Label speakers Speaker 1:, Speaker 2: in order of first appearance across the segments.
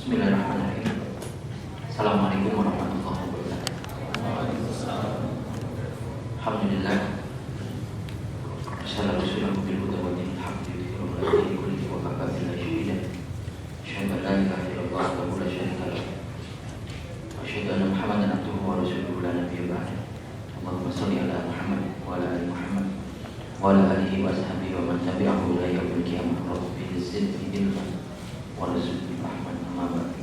Speaker 1: Bismillahirrahmanirrahim. Assalamualaikum warahmatullahi wabarakatuh. Alhamdulillah. Assalamualaikum warahmatullahi wabarakatuh. Asyhadu an la ilaha illallah wa la syarika lahu. Asyhadu anna Muhammadan abduhu wa rasuluhu la nabiyya ba'dahu. Allahumma shalli ala Muhammad wa ala ali Muhammad wa ala alihi wa sahbihi wa man tabi'ahu ila yaumil qiyamah. Rabbil izzati ilman wa rizqi rahman amma ba'du.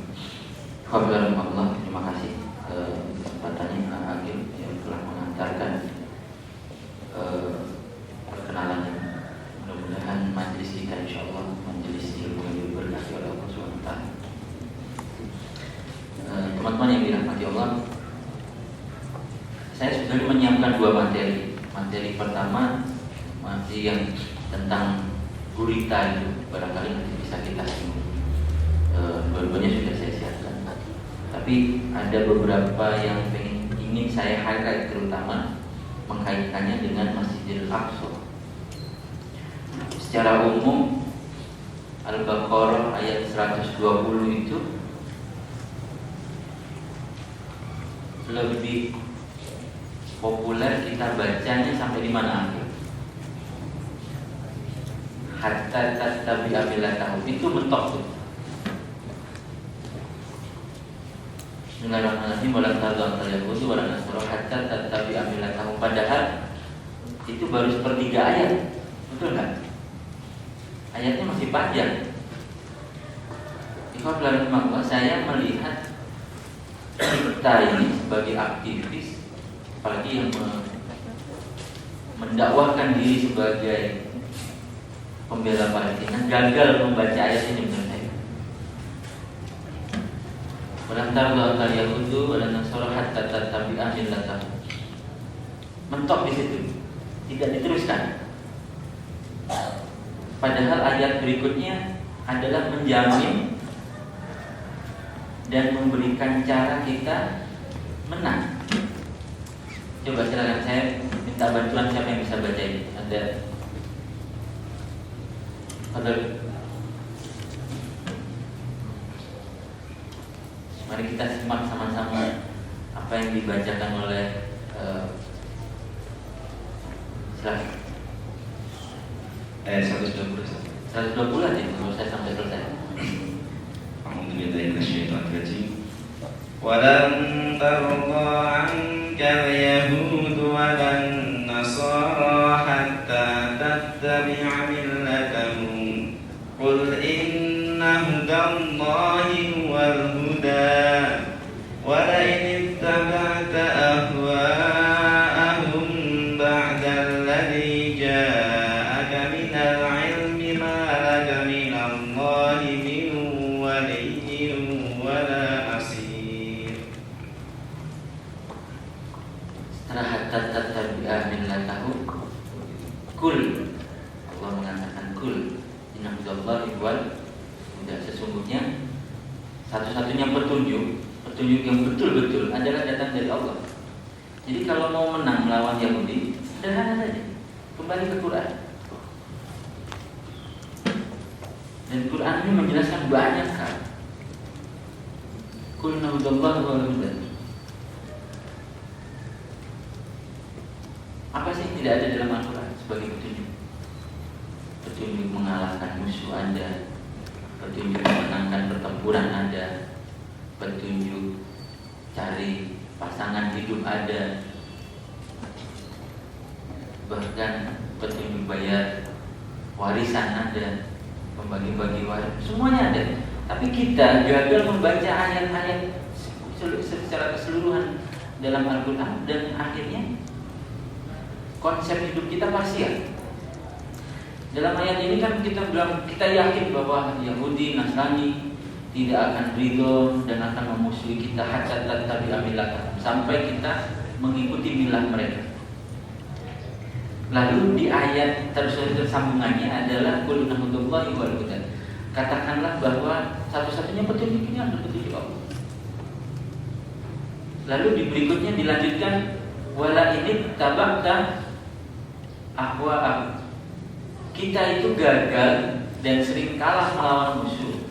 Speaker 1: Alhamdulillah, terima kasih kesempatannya Agil yang telah mengantarkan perkenalannya. Mudah-mudahan majelis kita insyaallah majelis ilmu yang diberkahi oleh Allah SWT. Teman-teman yang dirahmati Allah, saya sudah menyiapkan dua materi. Materi pertama materi yang tentang gurita itu, barangkali nanti bisa kita singgung. Dua-duanya sudah saya siapkan. Tapi ada beberapa yang ingin saya highlight, terutama mengkaitkannya dengan Masjidil Aqsa. Secara umum Al-Baqarah ayat 120 itu lebih populer kita bacanya sampai di mana akhir? Hatta tattabi'a millatahum, itu mentok tuh. Bismillahirrahmanirrahim. Walan tarda antal yahudi walan nasara hatta tattabi'a millatahum. Padahal itu baru sepertiga ayat, betul nggak? Ayatnya masih panjang. Ikhwan, saya melihat kita ini sebagai aktivis, apalagi yang mendakwahkan diri sebagai pembela Palestina, gagal membaca ayat ini menurut saya. Walan tarda antal yahudi walan nasara hatta tattabi'a millatahum. Mentok di situ, tidak diteruskan. Padahal ayat berikutnya adalah menjamin dan memberikan cara kita menang. Coba silakan, saya minta bantuan siapa yang bisa baca ini. Ada. Mari kita simak sama-sama apa yang dibacakan oleh silakan.
Speaker 2: 120
Speaker 1: aja kalau saya sampai selesai.
Speaker 2: A'udzubillahi minasyaitonir rajim. Walan tarda 'anka al-yahud walan nasara hatta tattabi'a millatahum. Qul inna hudallahi huwal huda wa la in ittaba'ta ahwa'ahum ba'da alladhi ja'aka minal 'ilmi ma laka minallahi min waliyyin wa la nasir.
Speaker 1: Setelah hatta tattabi'a millatahum, kul, Allah mengatakan kul inna hudallahi wal huda, sesungguhnya satu-satunya petunjuk yang betul-betul adalah datang dari Allah. Jadi kalau mau menang melawan Yahudi, sederhana saja, kembali ke Quran. Dan Quran ini menjelaskan banyak hal. Kul inna hudallahi wal huda. Apa sih yang tidak ada dalam Al-Quran sebagai petunjuk? Petunjuk mengalahkan musuh ada, petunjuk memenangkan pertempuran ada, petunjuk cari pasangan hidup ada, bahkan petunjuk bayar warisan ada, membagi-bagi warisan, semuanya ada. Tapi kita gagal membaca ayat-ayat secara keseluruhan dalam Al-Quran, dan akhirnya konsep hidup kita parsial. Dalam ayat ini kan kita bilang, kita yakin bahwa Yahudi, Nasrani tidak akan ridho dan akan memusuhi kita hatta tattabi'a millatahum, sampai kita mengikuti milah mereka. Lalu di ayat tersambungannya adalah qul inna hudallahi wal huda. Katakanlah bahwa satu-satunya petunjuk ini adalah petunjuk Allah. Lalu di berikutnya dilanjutkan wala ini tabaqta ahwa. Kita itu gagal dan sering kalah melawan musuh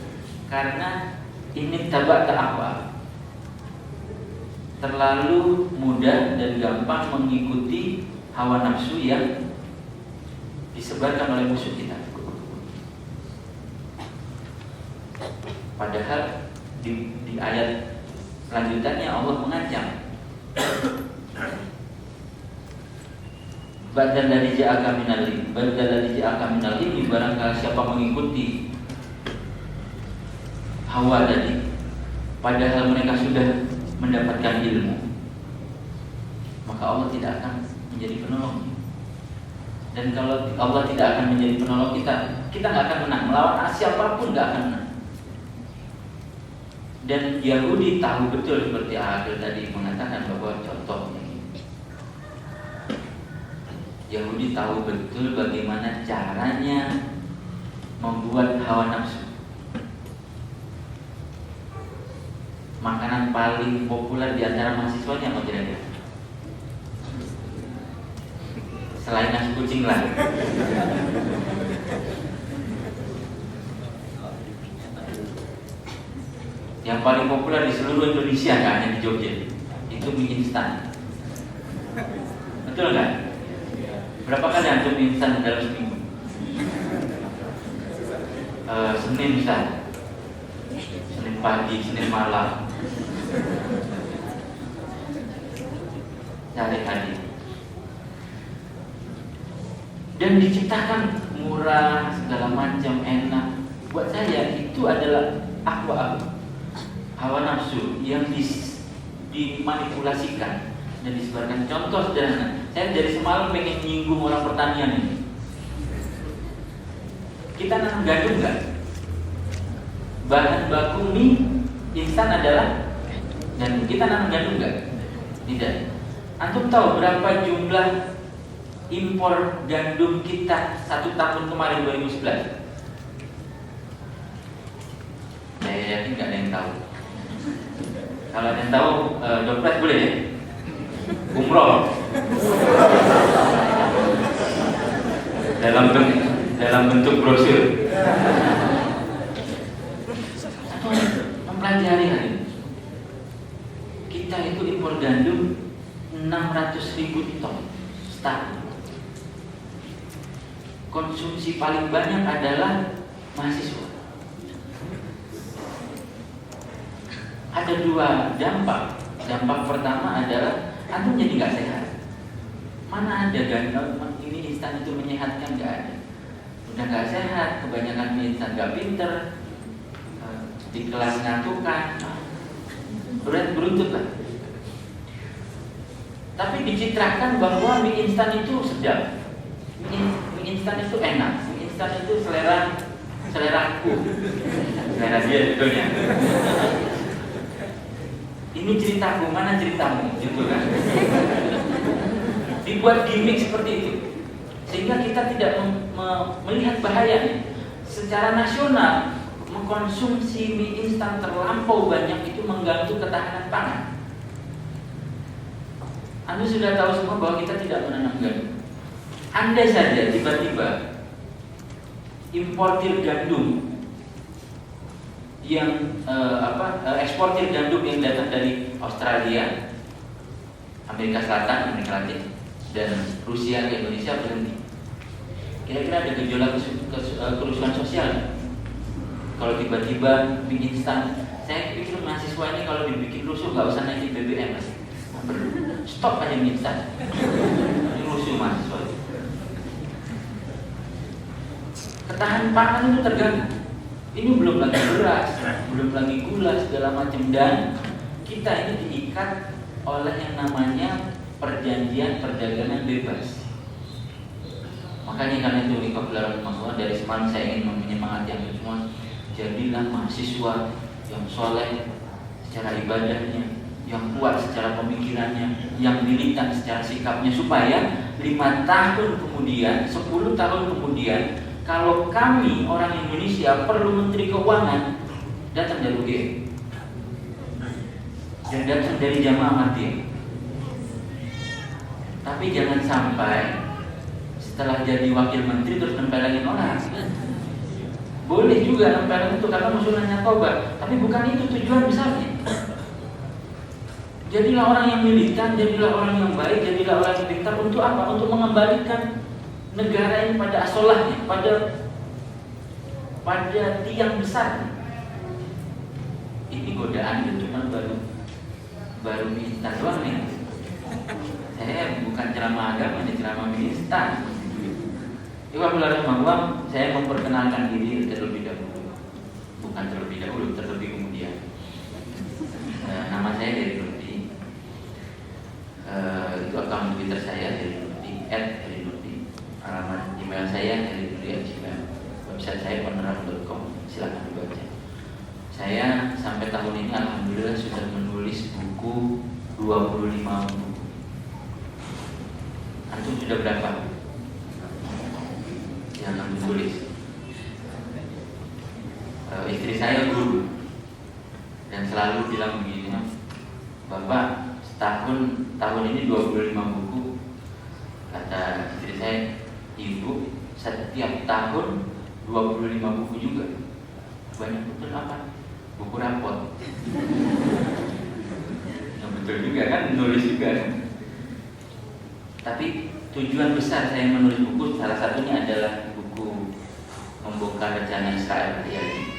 Speaker 1: karena ini tabata ahwa, terlalu mudah dan gampang mengikuti hawa nafsu yang disebarkan oleh musuh kita. Padahal di ayat lanjutannya Allah mengancam, badal ladzi ja'aka minal ilmi, barangkali siapa mengikuti hawa tadi padahal mereka sudah mendapatkan ilmu, maka Allah tidak akan menjadi penolong. Dan kalau Allah tidak akan menjadi penolong kita nggak akan menang melawan siapapun, nggak akan menang. Dan Yahudi tahu betul, seperti Adil tadi mengatakan bahwa contohnya Yahudi tahu betul bagaimana caranya membuat hawa nafsu. Makanan paling populer di antara mahasiswanya apa kira-kira? Selain nasi kucing lah. Yang paling populer di seluruh Indonesia, nggak hanya di Jogja, itu mie instan. Betul nggak? Berapa kali antum mie instan dalam seminggu? Senin bisa, Senin pagi, Senin malam, cari hari. Dan diciptakan murah, segala macam enak. Buat saya itu adalah ahwa, hawa nafsu yang dimanipulasikan dan disebarkan. Contoh sederhana, saya dari semalam pengen nyinggung orang pertanian ini. Kita nanam gandum nggak? Bahan baku mie instan adalah gandum. Kita nanam gandum nggak? Tidak. Antum tahu berapa jumlah impor gandum kita 1 tahun kemarin 2011? Saya yakin nggak ada yang tahu. Kalau ada yang tahu, dompet boleh ya? Umroh dalam bentuk brosur. Mempelajari hari ini, kita itu impor gandum 600.000 ton setahun. Konsumsi paling banyak adalah mahasiswa. Ada 2 dampak. Dampak pertama adalah antum jadi nggak sehat. Mana ada gandum ini instan itu menyehatkan? Nggak ada. Udah nggak sehat, kebanyakan mie instan nggak pinter, di kelas ngantukan, beruntut lah. Tapi dicitrakan bahwa mie instan itu sedap, mie instan itu enak, mie instan itu seleraku, selera dia tentunya. Ini ceritaku, mana ceritamu, gitu kan? Dibuat gimmick seperti itu, sehingga kita tidak melihat bahayanya. Secara nasional, mengkonsumsi mie instan terlampau banyak itu mengganggu ketahanan pangan. Anda sudah tahu semua bahwa kita tidak menanam gandum. Andai saja tiba-tiba importir gandum yang eksportir gandum yang datang dari Australia, Amerika Selatan, Amerika Latin, dan Rusia ke Indonesia berhenti. Kira-kira ada gejolak kerusuhan sosial? Kalau tiba-tiba mie instan, saya pikir mahasiswa ini kalau dibikin rusuh nggak usah naikin BBM, mas. Stop aja mie instan. Ini rusuh mahasiswa. Ketahanan pangan itu terganggu. Ini belum lagi beras, belum lagi gula segala macam, dan kita ini diikat oleh yang namanya perjanjian perdagangan bebas. Makanya karena itu ikhwan dari semalam saya ingin menyemangati yang semua, jadilah mahasiswa yang soleh secara ibadahnya, yang kuat secara pemikirannya, yang militan secara sikapnya, supaya 5 tahun kemudian, 10 tahun kemudian, kalau kami orang Indonesia perlu menteri keuangan, datang dari UGM dan datang dari Jamaah Ahmadiyah. Tapi jangan sampai setelah jadi wakil menteri terus nempelin orang. Boleh juga nempel itu karena musuhnya tobat, tapi bukan itu tujuan besarnya. Jadilah orang yang militan, jadilah orang yang baik, jadilah orang yang pintar. Untuk apa? Untuk mengembalikan negara ini pada asolahnya, pada tiang besar. Ini godaan itu cuma baru instan doang nih. Saya bukan ceramah agama, ini ceramah instan. Iwabullah, saya memperkenalkan diri terlebih dahulu, bukan terlebih dahulu, terlebih kemudian. Nama saya Heri Nurdi. Itu akun Twitter saya Heri Nurdi @herinurdi. Alamat email saya herinurdi@gmail. Website saya penerang.com. Silakan dibaca. Saya sampai tahun ini alhamdulillah sudah menulis buku 25 buku. Antum sudah berapa yang antum tulis? Istri saya guru dan selalu bilang begini, Bapak, tahun ini 25 buku. Kata istri saya, Ibu, setiap tahun 25 buku juga. Banyak betul apa? Buku rapot. Nah, betul juga kan, nulis juga kan. Tapi tujuan besar saya menulis buku salah satunya adalah buku Membongkar Rencana Israel Hari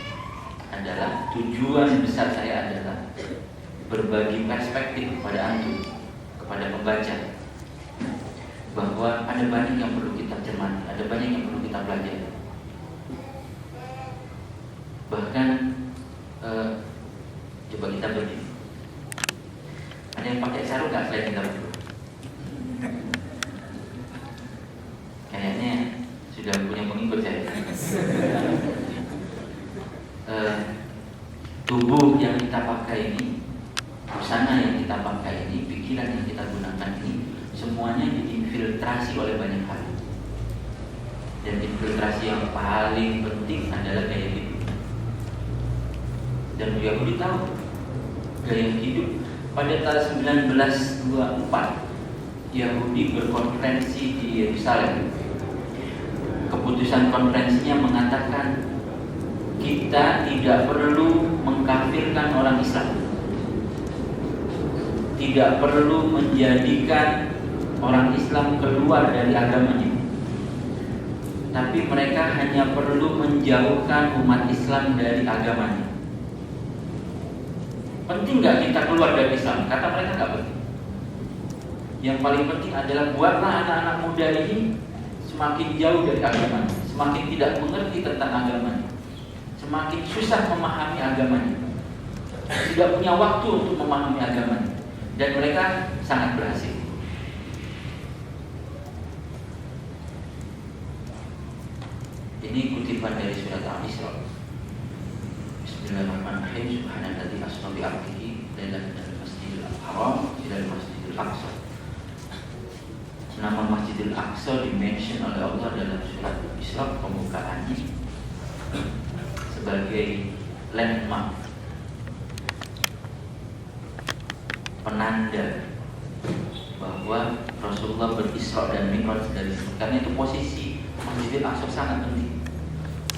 Speaker 1: adalah tujuan besar saya adalah berbagi perspektif kepada antum, kepada pembaca, bahwa ada banyak yang perlu kita cermati, ada banyak yang perlu kita pelajari. Bahkan coba kita berdiri. Ada yang pakai sarung nggak selain kita berdua? Kayaknya sudah punya pengikut saya. Tubuh yang kita pakai ini, busana yang kita pakai ini, pikiran yang kita gunakan ini, semuanya diinfiltrasi oleh banyak hal. Dan infiltrasi yang paling penting adalah gaya hidup. Dan Yahudi tahu gaya hidup. Pada tahun 1924 Yahudi berkonferensi di Yerusalem. Keputusan konferensinya mengatakan kita tidak perlu mengkafirkan orang Islam, tidak perlu menjadikan orang Islam keluar dari agamanya, tapi mereka hanya perlu menjauhkan umat Islam dari agamanya. Penting nggak kita keluar dari Islam? Kata mereka nggak penting. Yang paling penting adalah buatlah anak-anak muda ini semakin jauh dari agama, semakin tidak mengerti tentang agamanya, semakin susah memahami agamanya, tidak punya waktu untuk memahami agamanya. Dan mereka sangat berhasil. Ini kutipan dari surat Al-Isra. Bismillahirrahmanirrahim. Subhanalladzi asra bi 'abdihi lailan minal masjidil haram ilal masjidil aqsa. Nama Masjidil Aqsa dimention oleh Allah dalam surat Isra pembukaannya sebagai landmark, penanda bahwa Rasulullah berisra dan mi'raj dari situ. Karena itu posisi Masjidil Aqsa sangat penting,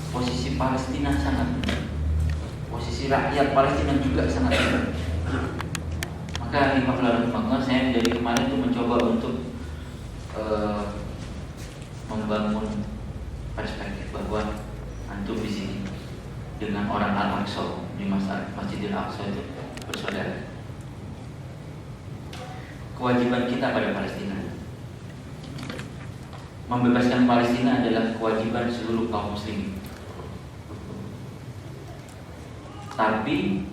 Speaker 1: posisi Palestina sangat penting, posisi rakyat Palestina juga sangat penting. Maka saya dari kemarin itu mencoba untuk membangun perspektif bahwa antum di sini dengan orang Al-Aqsa di Masjidil Aqsa itu bersaudara. Kewajiban kita pada Palestina, membebaskan Palestina adalah kewajiban seluruh kaum muslimin. Tapi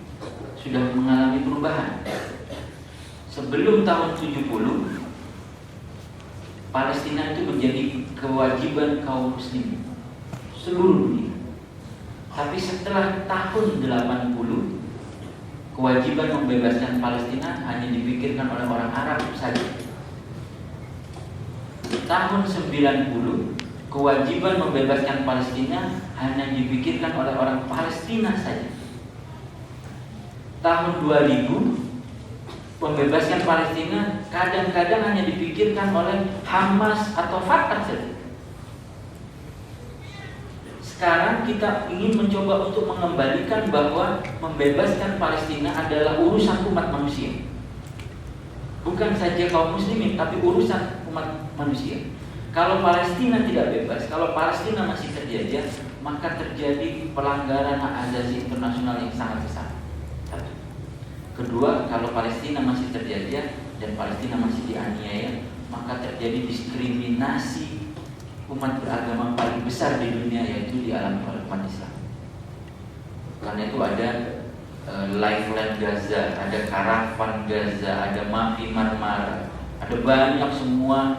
Speaker 1: sudah mengalami perubahan. Sebelum tahun 70, Palestina itu menjadi kewajiban kaum muslimin seluruh dunia. Tapi setelah tahun 80, kewajiban membebaskan Palestina hanya dipikirkan oleh orang Arab saja. Tahun 90, kewajiban membebaskan Palestina hanya dipikirkan oleh orang Palestina saja. Tahun 2000, membebaskan Palestina kadang-kadang hanya dipikirkan oleh Hamas atau Fatah saja. Sekarang kita ingin mencoba untuk mengembalikan bahwa membebaskan Palestina adalah urusan umat manusia. Bukan saja kaum muslimin, tapi urusan umat manusia. Kalau Palestina tidak bebas, kalau Palestina masih terjajah, maka terjadi pelanggaran hak asasi internasional yang sangat besar. Satu. Kedua, kalau Palestina masih terjajah dan Palestina masih dianiaya, maka terjadi diskriminasi umat beragama paling besar di dunia, yaitu dialami oleh umat Islam. Karena itu ada Lifeline Gaza, ada Karavan Gaza, ada Mafi Marmara, ada banyak semua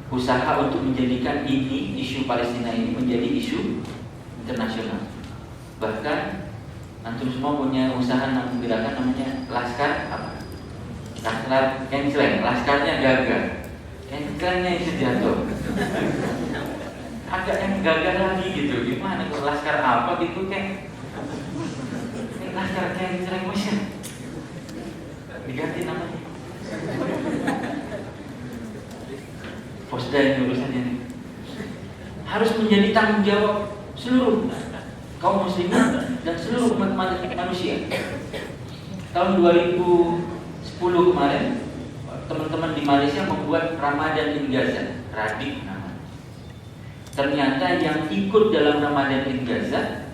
Speaker 1: usaha untuk menjadikan ini, isu Palestina ini menjadi isu internasional. Bahkan antum semua punya usaha gerakan namanya Laskar apa? Laskar Cancel, Laskarnya gagal, Cancelnya itu jatuh. Agak yang gagal lagi gitu, gimana kalau Laskar apa gitu kayak Laskar Cancel Motion diganti namanya. Posda ini urusannya nih. Harus menjadi tanggung jawab seluruh kaum muslimin dan seluruh umat manusia. Tahun 2010 kemarin, teman-teman di Malaysia membuat Ramadan in Gaza, Radik namanya. Ternyata yang ikut dalam Ramadan in Gaza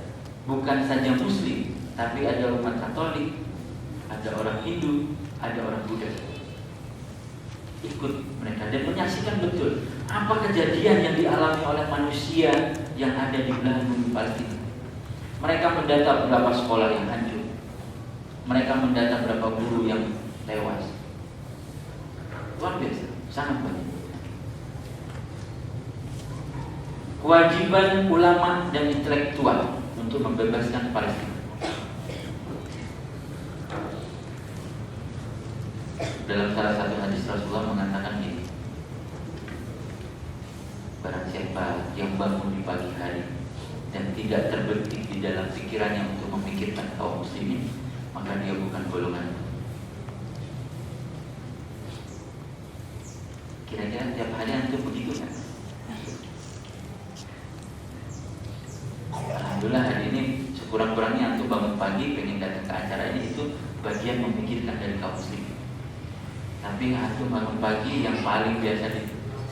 Speaker 1: bukan saja Muslim, tapi ada umat Katolik, ada orang Hindu, ada orang Buddha. Ikut mereka dan menyaksikan betul apa kejadian yang dialami oleh manusia yang ada di belahan bumi Palestina. Mereka mendata berapa sekolah yang hancur, mereka mendata berapa guru yang tewas. Luar biasa, sangat banyak. Kewajiban ulama dan intelektual untuk membebaskan Palestina. Dalam salah satu hadis Rasulullah mengatakan ini: barang siapa yang bangun di pagi hari dan tidak terbetik di dalam pikirannya untuk memikirkan kaum muslimin, maka dia bukan golongan. Kira-kira tiap hari antum begitu kan? Alhamdulillah hari ini sekurang-kurangnya antum bangun pagi pengen datang ke acara ini, itu bagian memikirkan dari kaum muslimin. Tapi antum bangun pagi yang paling biasa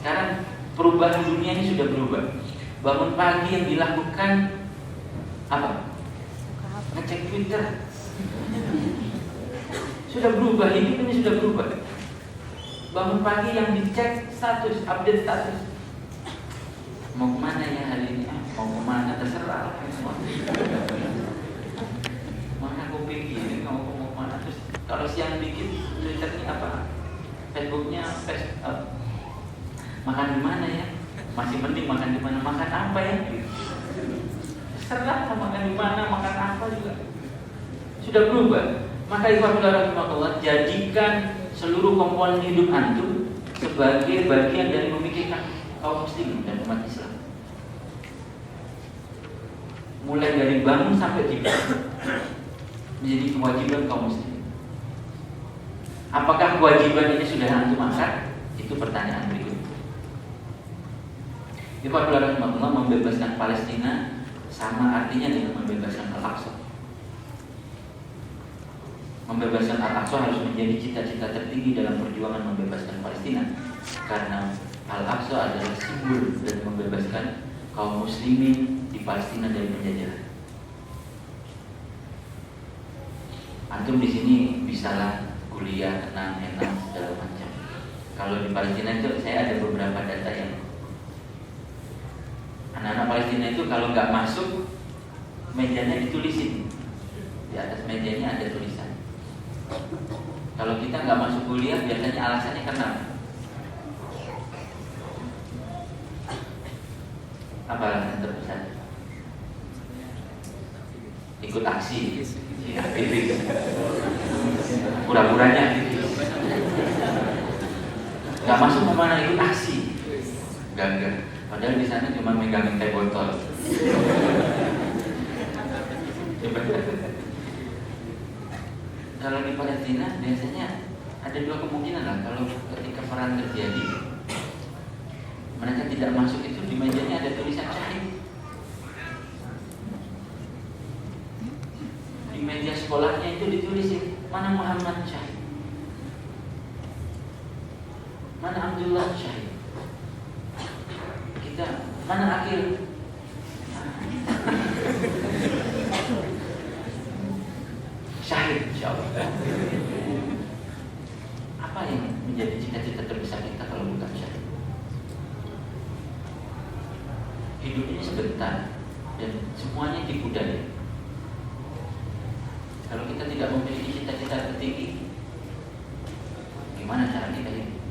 Speaker 1: sekarang perubahan dunia ini sudah berubah. Bangun pagi yang dilakukan apa? Ngecek Twitter. Sudah berubah, hidup ini sudah berubah. Bangun pagi yang dicek status, update status. Mau kemana ya hari ini? Mau kemana? Terserah. Mana aku pikir mau kemana? Terus kalau siang dikit Twitternya apa? Facebooknya makan di mana ya? Masih mending makan di mana? Makan apa ya? Terserah makan di mana, makan apa juga. Sudah berubah. Maka ikhwanullah rahimahullah, jadikan seluruh komponen hidup antum sebagai bagian dari memikirkan kaum muslimin dan umat Islam. Mulai dari bangun sampai tidur menjadi kewajiban kaum muslimin. Apakah kewajiban ini sudah antum angkat? Itu pertanyaan berikutnya. Ikhwanullah rahimahullah, membebaskan Palestina sama artinya dengan membebaskan Al-Aqsa. Membebaskan Al-Aqsa harus menjadi cita-cita tertinggi dalam perjuangan membebaskan Palestina, karena Al-Aqsa adalah simbol dan membebaskan kaum muslimin di Palestina dari penjajahan. Antum di sini bisalah kuliah tenang, enak, segala macam. Kalau di Palestina itu saya ada beberapa data yang anak-anak Palestina itu kalau nggak masuk mejanya ditulisin, di atas mejanya ada tulisan. Kalau kita nggak masuk kuliah biasanya alasannya kenapa? Apa alasan terbesar? Ikut aksi, aktivis, pura-puranya aktivis. Nggak masuk kemana, ikut aksi, gagal. Padahal di sana cuma megangin teh botol. Kalau di Palestina biasanya ada dua kemungkinan lah. Kalau ketika perang terjadi, mereka tidak masuk itu di mejanya ada tulisan syahid. Itu ditulisin, mana Muhammad syahid, mana Abdullah syahid, kita mana Akhil. Syahid insyaallah. Apa yang menjadi cita-cita terbesar kita kalau bukan syahid? Hidup ini sebentar dan semuanya dipudari. Kalau kita tidak memiliki cita-cita tertinggi, gimana cara kita hidup?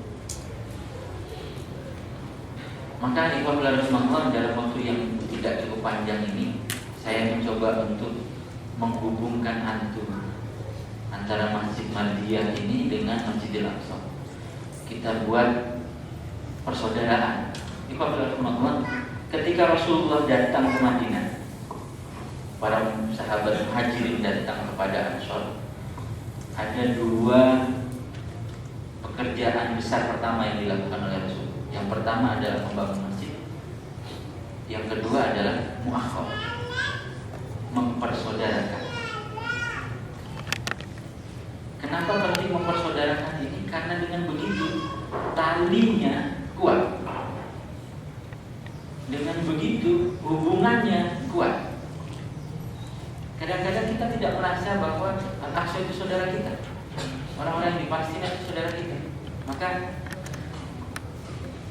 Speaker 1: Maka ikhwan fillah dalam waktu yang tidak cukup panjang ini, saya mencoba untuk menghubungkan antum antara Masjid Mardiyah ini dengan Masjidil Aqsa. Kita buat persaudaraan. Ikhwan fillah, ketika Rasulullah datang ke Madinah, para sahabat Muhajirin datang kepada Ansor, ada dua pekerjaan besar pertama yang dilakukan oleh Rasul. Yang pertama adalah membangun masjid, yang kedua adalah muakhah, mempersaudarakan. Kenapa penting mempersaudarakan ini? Karena dengan begitu talinya kuat, dengan begitu hubungannya kuat. Kadang-kadang kita tidak merasa bahwa Al-Aqsa itu saudara kita, orang-orang yang di Palestina itu saudara kita. Maka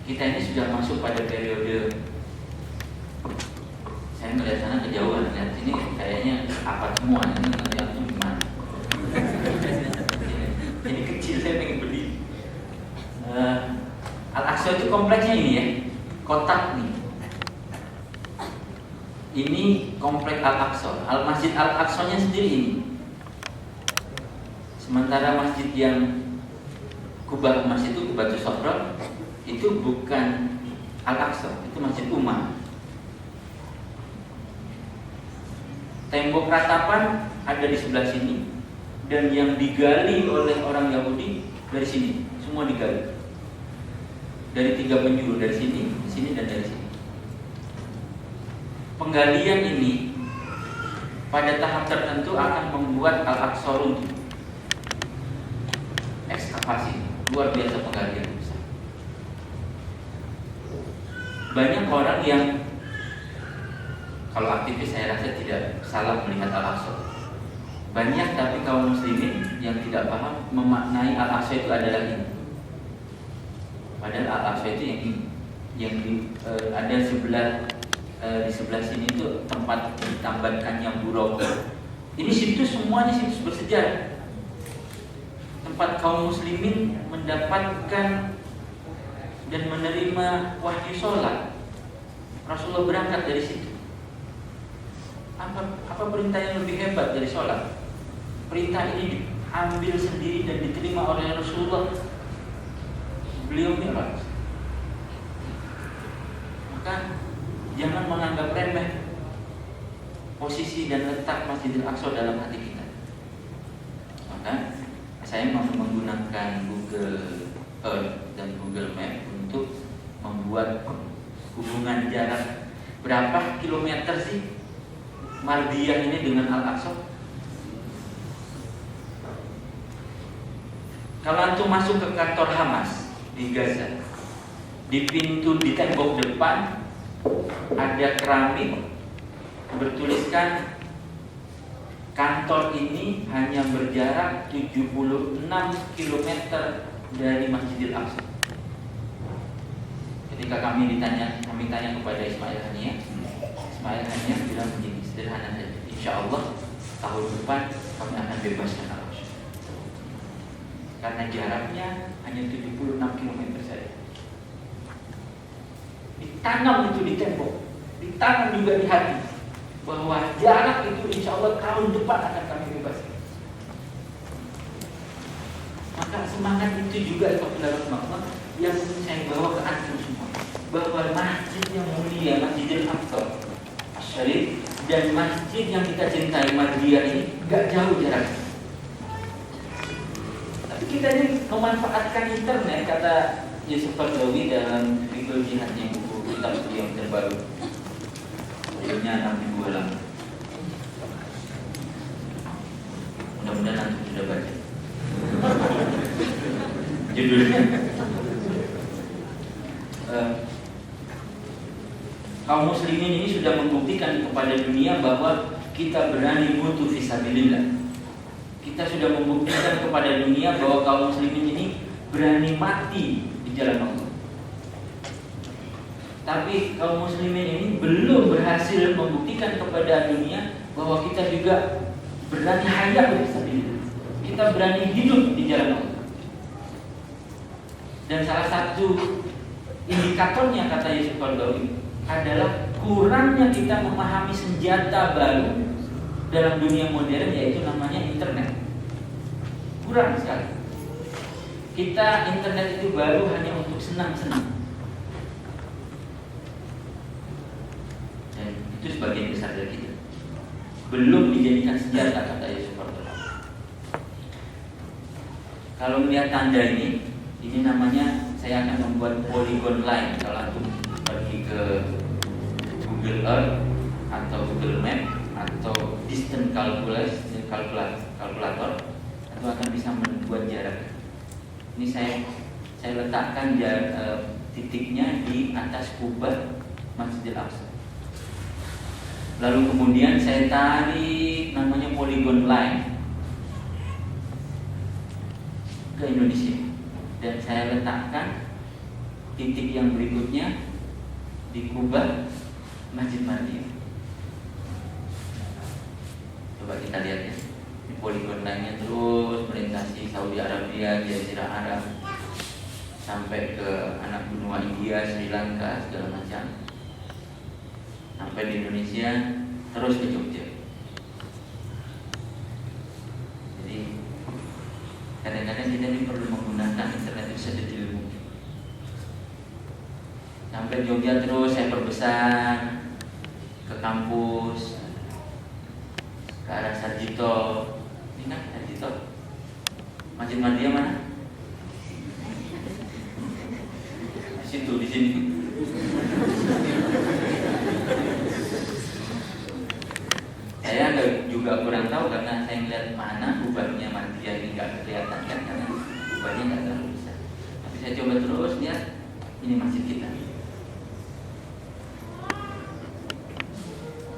Speaker 1: kita ini sudah masuk pada periode, saya melihat sana kejauhan, lihat sini kayaknya apa semua ini nanti langsung gimana? Ini kecil, saya pengen beli. Al-Aqsa itu kompleksnya ini ya, kotak nih. Ini komplek Al-Aqsa. Masjid Al-Aqsa-nya sendiri ini. Sementara masjid yang Kubah, masjid itu Kubatus Sofra, itu bukan Al-Aqsa, itu Masjid Umar. Tembok ratapan ada di sebelah sini, dan yang digali oleh orang Yahudi dari sini, semua digali. Dari 3 penjuru, dari sini dan dari sini. Penggalian ini pada tahap tertentu akan membuat Al-Aqsa runtuh. Ekskavasi, luar biasa penggalian besar. Banyak orang yang, kalau aktivis saya rasa tidak salah melihat Al-Aqsa. Banyak tapi kaum muslimin yang tidak paham memaknai Al-Aqsa itu adalah ini. Padahal Al-Aqsa itu yang ada di sebelah sini itu tempat ditambatkannya buruk. Ini situs, semuanya situs bersejarah. Tempat kaum muslimin mendapatkan dan menerima wahyu sholat. Rasulullah berangkat dari situ. Apa perintah yang lebih hebat dari sholat? Perintah ini diambil sendiri dan diterima oleh Rasulullah. Beliau Mi'raj. Maka jangan menganggap remeh posisi dan letak Masjidil Aqsa dalam hati kita. Maka saya mau menggunakan Google Earth dan Google Map untuk membuat hubungan jarak berapa kilometer sih Mardiyah ini dengan Al-Aqsa. Kalau antum masuk ke kantor Hamas di Gaza, di pintu, di tembok depan ada keramik bertuliskan kantor ini hanya berjarak 76 km dari Masjidil Aqsa. Ketika kami tanya kepada Ismail Hania bilang begini, sederhana saja. Insya Allah tahun depan kami akan bebaskan Al-Aqsa. Karena jaraknya hanya 76 km saja. Ditanam itu di tembok, ditanam juga di hati, bahwa jarak itu insya Allah tahun depan akan kami bebaskan. Maka semangat itu juga yang saya bawa ke antum semua, bahwa masjid yang mulia, Masjidil Aqsa Syarif, dan masjid yang kita cintai Mardiyah ini gak jauh jaraknya. Tapi kita ini memanfaatkan internet, kata Yusuf Qaradawi dalam Fikul Jihadnya, buku kitab beliau yang terbaru, judulnya 62 halaman. mudah-mudahan antum sudah baca. Judulnya kaum muslimin ini sudah membuktikan kepada dunia bahwa kita berani mutu fisabilillah. Kita sudah membuktikan kepada dunia bahwa kaum muslimin ini berani mati di jalan Allah. Tapi kaum muslimin ini belum berhasil membuktikan kepada dunia bahwa kita juga berani hayat fisabilillah. Kita berani hidup di jalan Allah. Dan salah satu indikatornya, kata Yusuf Qaradawi, adalah kurangnya kita memahami senjata baru dalam dunia modern, yaitu namanya internet. Kurang sekali. Kita internet itu baru hanya untuk senang-senang. Dan itu sebagian besar dari kita. Belum dijadikan senjata, kata Yusuf Qaradawi. Kalau melihat tanda ini namanya, saya akan membuat polygon line. Kalau antum pergi ke Google Earth atau Google Map atau distance kalkulator, itu akan bisa membuat jarak. Ini saya letakkan titiknya di atas kubah Masjidil Aqsa. Lalu kemudian saya tarik namanya polygon line ke Indonesia, dan saya letakkan titik yang berikutnya di kubah Masjid Mardia. Coba kita lihat ya. Di poligon lainnya terus melintasi Saudi Arabia, Jazirah Arab, sampai ke anak benua India, Sri Lanka, segala macam. Sampai di Indonesia, terus ke Jogja. Jadi kadang-kadang kita ini perlu menggunakan internet itu sedetil mungkin. Sampai Jogja terus saya perbesar ke kampus, ke arah Sarjito. Ini kan Sarjito. Masjid Mardia mana? Di situ, di sini. Saya juga kurang tahu karena saya melihat mana kubahnya Mardia ini nggak kelihatan kan, karena kubahnya nggak terlalu besar. Tapi saya coba terus lihat, ini masjid kita.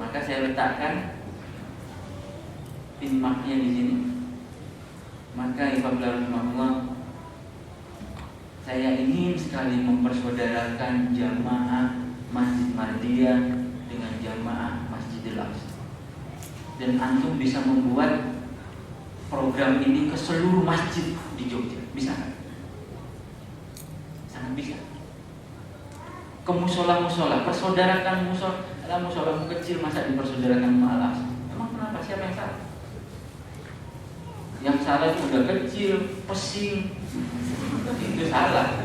Speaker 1: Maka saya letakkan pin marknya di sini. Maka Ibadullah, saya ingin sekali mempersaudarakan jamaah Masjid Mardia dengan jamaah Masjidil Aqsa. Dan antum bisa membuat program ini ke seluruh masjid di Jogja, bisa kan? Sangat bisa. Ke musola-musola, persaudarakan musola kecil, masa dipersaudarakan malas? Emang kenapa? Siapa yang salah? Yang salah itu udah kecil, pesing, itu salah.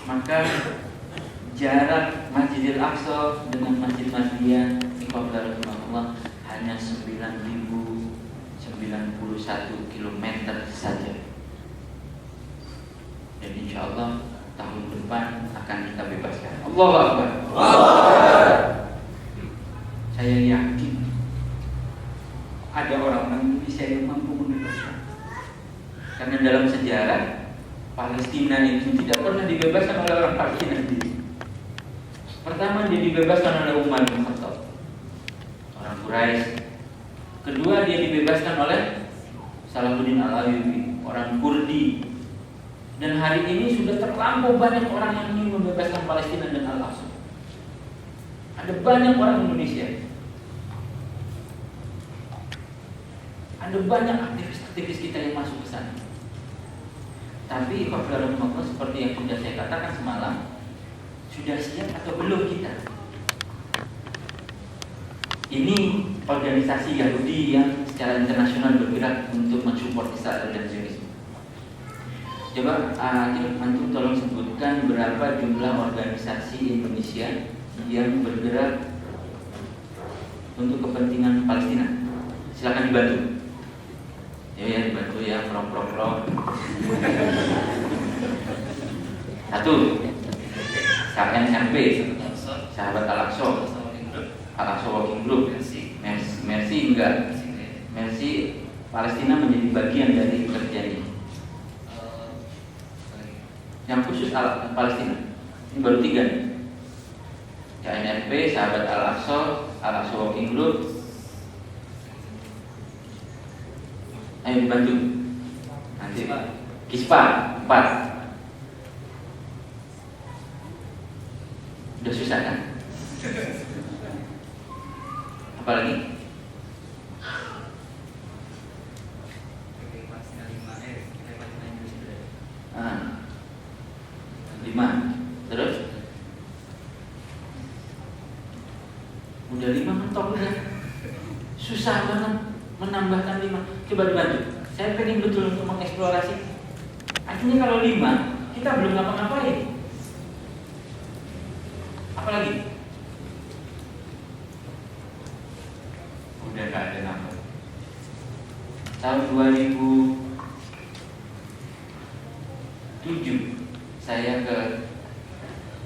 Speaker 1: Maka jarak Masjidil Aqsa dengan Masjid Mardia hanya 9.091 km saja. Dan insya Allah tahun depan akan kita bebaskan. Allahu Akbar. Saya yakin ada orang-orang Indonesia yang mampu membebaskan. Karena dalam sejarah Palestina itu tidak pernah dibebaskan oleh orang Palestina sendiri. Pertama, dia dibebaskan oleh Umar bin Khattab, orang Quraisy. Kedua, dia dibebaskan oleh Salahuddin Al-Ayyubi, orang Kurdi. Dan hari ini sudah terlampau banyak orang yang ingin membebaskan Palestina dan Al-Aqsa. Ada banyak orang Indonesia. Ada banyak aktivis-aktivis kita yang masuk ke sana. Tapi Alhamdulillah, seperti yang sudah saya katakan semalam, sudah siap atau belum kita? Ini organisasi Yahudi yang secara internasional bergerak untuk mensupport Israel dan Zionisme. Coba antum tolong sebutkan berapa jumlah organisasi Indonesia yang bergerak untuk kepentingan Palestina. Silakan dibantu. Ya, dibantu ya, pro. Satu, KNMP, Sahabat Al-Aqsa. Al-Aqsa Working Group. Mercy enggak. Mercy Palestina menjadi bagian dari kerja ini. Yang khusus Palestina ini baru 3 nih. KNRP, Sahabat Al-Aqsa Working Group. Ayo dibantu. Nanti Kispa 4. Udah susah kan? Apa lagi? Ah, 5. Terus? Udah 5 mentok udah. Susah banget menambahkan 5. Coba dibantu. Saya pengen betul untuk mengeksplorasi. Artinya kalau 5 kita belum ngapa-ngapain. Apalagi? Udah gak ada nama. Tahun 2007 saya ke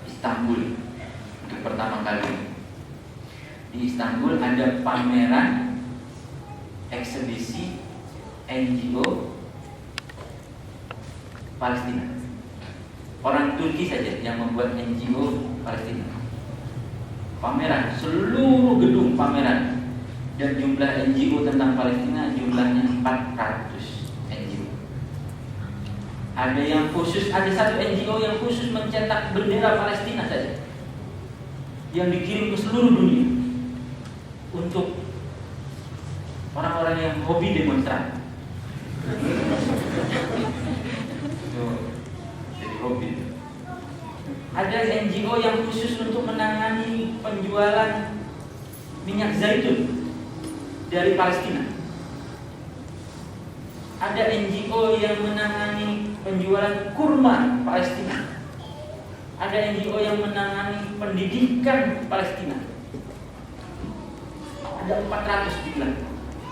Speaker 1: Istanbul untuk pertama kali. Di Istanbul ada pameran eksebisi NGO Palestina. Orang Turki saja yang membuat NGO Palestina. Pameran, seluruh gedung pameran, dan jumlah NGO tentang Palestina jumlahnya 400 NGO. Ada yang khusus, ada satu NGO yang khusus mencetak bendera Palestina saja, yang dikirim ke seluruh dunia untuk orang-orang yang hobi demonstran. Jadi hobi. Ada NGO yang khusus untuk menangani penjualan minyak zaitun dari Palestina. Ada NGO yang menangani penjualan kurma Palestina. Ada NGO yang menangani pendidikan Palestina. Ada 400 dibilang.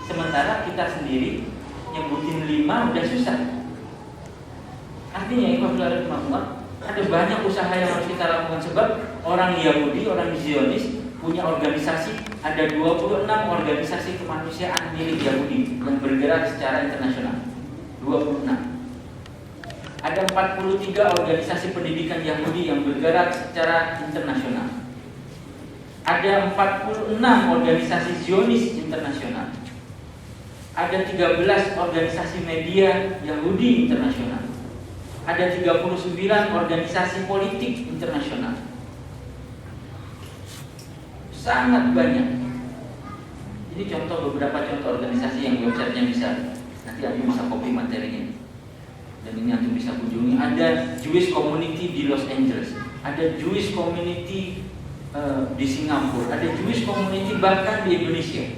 Speaker 1: Sementara kita sendiri nyebutin 5 udah susah. Artinya ada banyak usaha yang harus kita lakukan, sebab orang Yahudi, orang Zionis punya organisasi. Ada 26 organisasi kemanusiaan milik Yahudi yang bergerak secara internasional. 26. Ada 43 organisasi pendidikan Yahudi yang bergerak secara internasional. Ada 46 organisasi Zionis internasional. Ada 13 organisasi media Yahudi internasional. Ada 39 organisasi politik internasional. Sangat banyak. Ini beberapa contoh organisasi yang websitenya bisa, nanti Anda bisa copy materinya. Dan ini Anda bisa kunjungi. Ada Jewish Community di Los Angeles. Ada Jewish Community di Singapura, ada Jewish Community bahkan di Indonesia.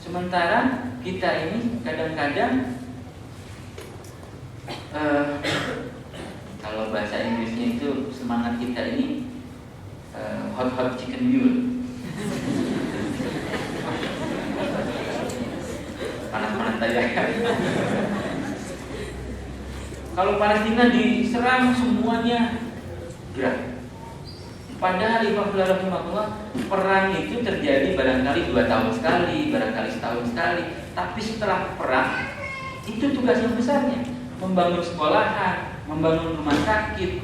Speaker 1: Sementara kita ini kadang-kadang kalau bahasa Inggrisnya itu semangat kita ini hot chicken mule. Panas-panas dayakan. Kalau Palestina diserang semuanya gerak. Padahal perang itu terjadi barangkali 2 tahun sekali, barangkali setahun sekali. Tapi setelah perang itu tugas yang besarnya, membangun sekolahan, membangun rumah sakit.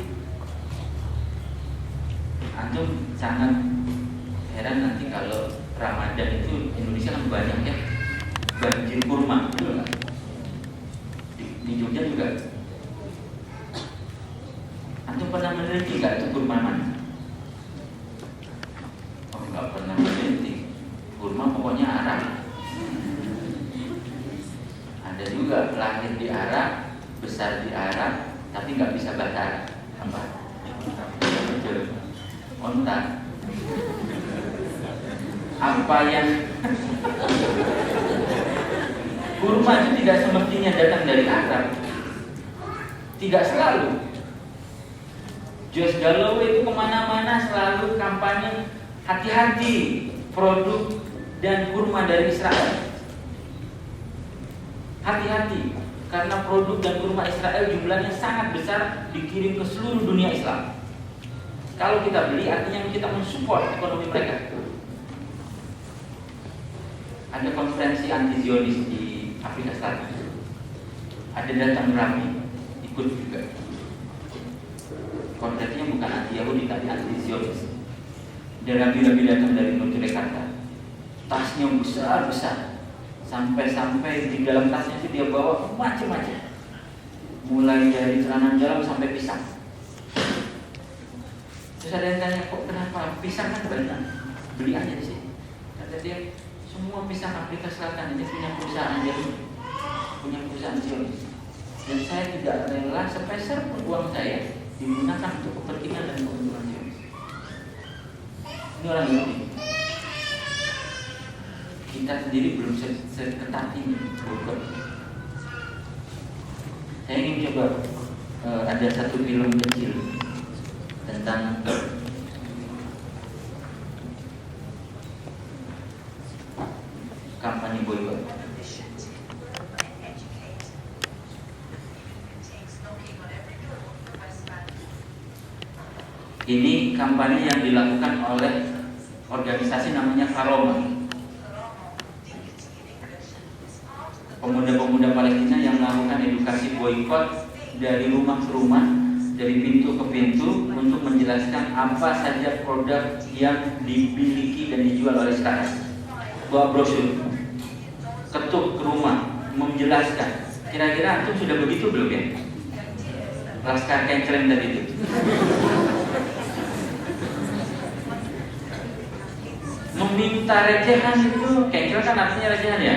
Speaker 1: Antum sangat heran nanti kalau Ramadan itu Indonesia kan banyak ya banjir kurma, betul nggak? Di Jogja juga. Antum pernah meneliti nggak itu kurma mana? Oh, nggak pernah meneliti. Kurma pokoknya Arab. Ada juga lahir di Arab, besar di Arab, tapi nggak bisa bahasa Arab. Apa? Onta. Apa yang kurma itu tidak semestinya datang dari Arab. Tidak selalu. Josh Galloway itu kemana-mana selalu kampanye hati-hati produk dan kurma dari Israel. Hati-hati karena produk dan kurma Israel jumlahnya sangat besar, dikirim ke seluruh dunia Islam. Kalau kita beli artinya kita mensupport ekonomi mereka. Ada konferensi anti Zionis di Afrika Selatan. Ada datang Rabi, ikut juga. Konferensinya bukan anti Yahudi tapi anti Zionis. Dan Rabi datang dari Jakarta. Tasnya besar-besar. Sampai di dalam tasnya itu dia bawa macam-macam. Mulai dari celana dalam sampai pisang. Terus ada yang tanya, kok kenapa pisang kan banyak? Beli aja di sini. Kata dia, semua pisang Afrika Selatan ini punya perusahaan Yahudi, punya perusahaan Zionis. Dan saya tidak rela sepeser pun uang saya digunakan untuk kepentingan dan keuntungan Zionis. Ini orang Yahudi. Kita sendiri belum seketat ini boykot. Saya ingin coba ada satu film kecil tentang kampanye boykot. Ini kampanye yang dilakukan oleh organisasi namanya Karoma. Pemuda-pemuda Palestina yang melakukan edukasi boykot dari rumah ke rumah, dari pintu ke pintu untuk menjelaskan apa saja produk yang dimiliki dan dijual oleh Israel. Bawa brosur, ketuk ke rumah, menjelaskan. Kira-kira antum sudah begitu belum ya? Laskar Kencrem tadi itu. Meminta recehan itu, Kencrem kan artinya recehan ya.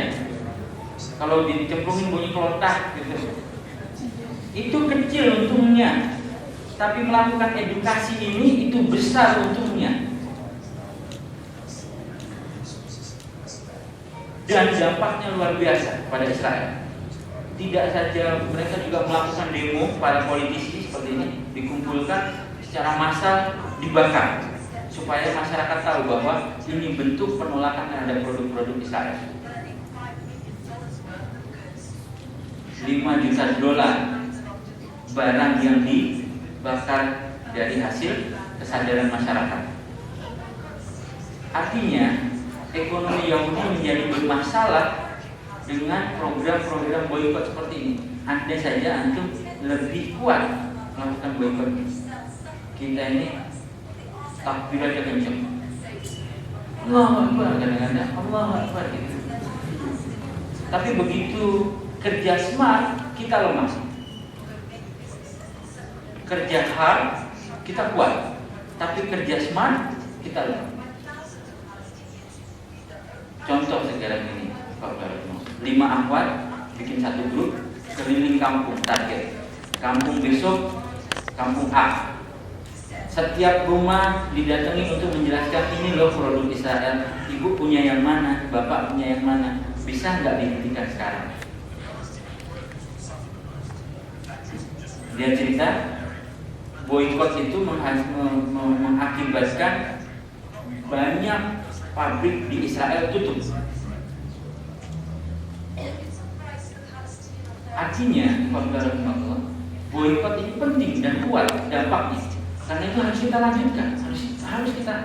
Speaker 1: Kalau dicemplungin bunyi kelotak gitu. Itu kecil untungnya. Tapi melakukan edukasi ini itu besar untungnya. Dan dampaknya luar biasa pada Israel. Tidak saja mereka juga melakukan demo, para politisi seperti ini dikumpulkan secara massal, dibakar supaya masyarakat tahu bahwa ini bentuk penolakan terhadap produk-produk Israel. 5 juta dolar barang yang dibakar dari hasil kesadaran masyarakat. Artinya ekonomi Yahudi menjadi bermasalah dengan program-program boykot seperti ini. Andai saja antum lebih kuat melakukan boykot. Kita ini takbir aja kenceng. Allahu Akbar kadang-kadang, Allahu Akbar gitu. Tapi begitu kerja smart, kita lemah. Kerja hard, kita kuat. Tapi kerja smart, kita lemah. Contoh sekarang ini, Pak Baratno, 5 akhwat bikin satu grup keliling kampung target. Kampung besok, kampung A. Setiap rumah didatangi untuk menjelaskan ini loh produk Israel. Ibu punya yang mana, bapak punya yang mana. Bisa nggak dihentikan sekarang? Dia cerita boykot itu mengakibatkan banyak pabrik di Israel tutup. Artinya, boykot ini penting dan kuat dampaknya. Karena itu harus kita lanjutkan, harus kita.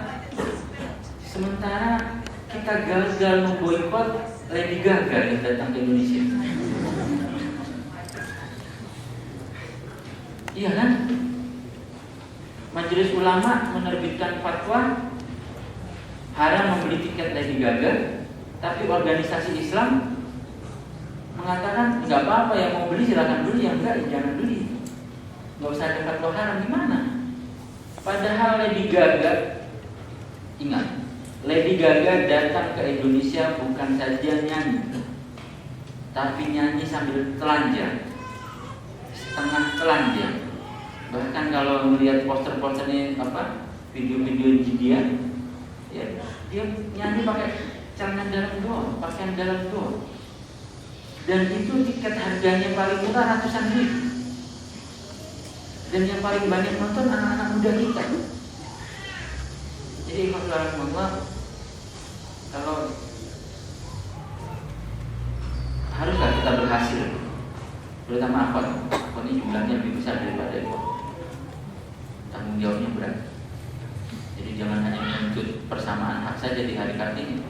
Speaker 1: Sementara kita gagal memboykot Lady Gaga yang datang ke Indonesia. Iya kan? Majelis Ulama menerbitkan fatwa haram membeli tiket Lady Gaga, tapi organisasi Islam mengatakan nggak apa-apa, yang mau beli silakan beli, yang enggak jangan beli. Nggak usah ada fatwa haram, gimana? Padahal Lady Gaga, ingat, Lady Gaga datang ke Indonesia bukan saja nyanyi, tapi nyanyi sambil telanjang, setengah telanjang. Bahkan kalau melihat poster-posternya video-video dia, ya, dia nyanyi pakai celana dalam doang, pakaian dalam doang. Dan itu tiket harganya paling murah ratusan ribu. Dan yang paling banyak nonton anak-anak muda kita. Jadi kalau haruskah kita berhasil, terutama apa? Ini jumlahnya lebih besar daripada itu. Tanggung jawabnya berat. persamaan hak saja di hari Kartini.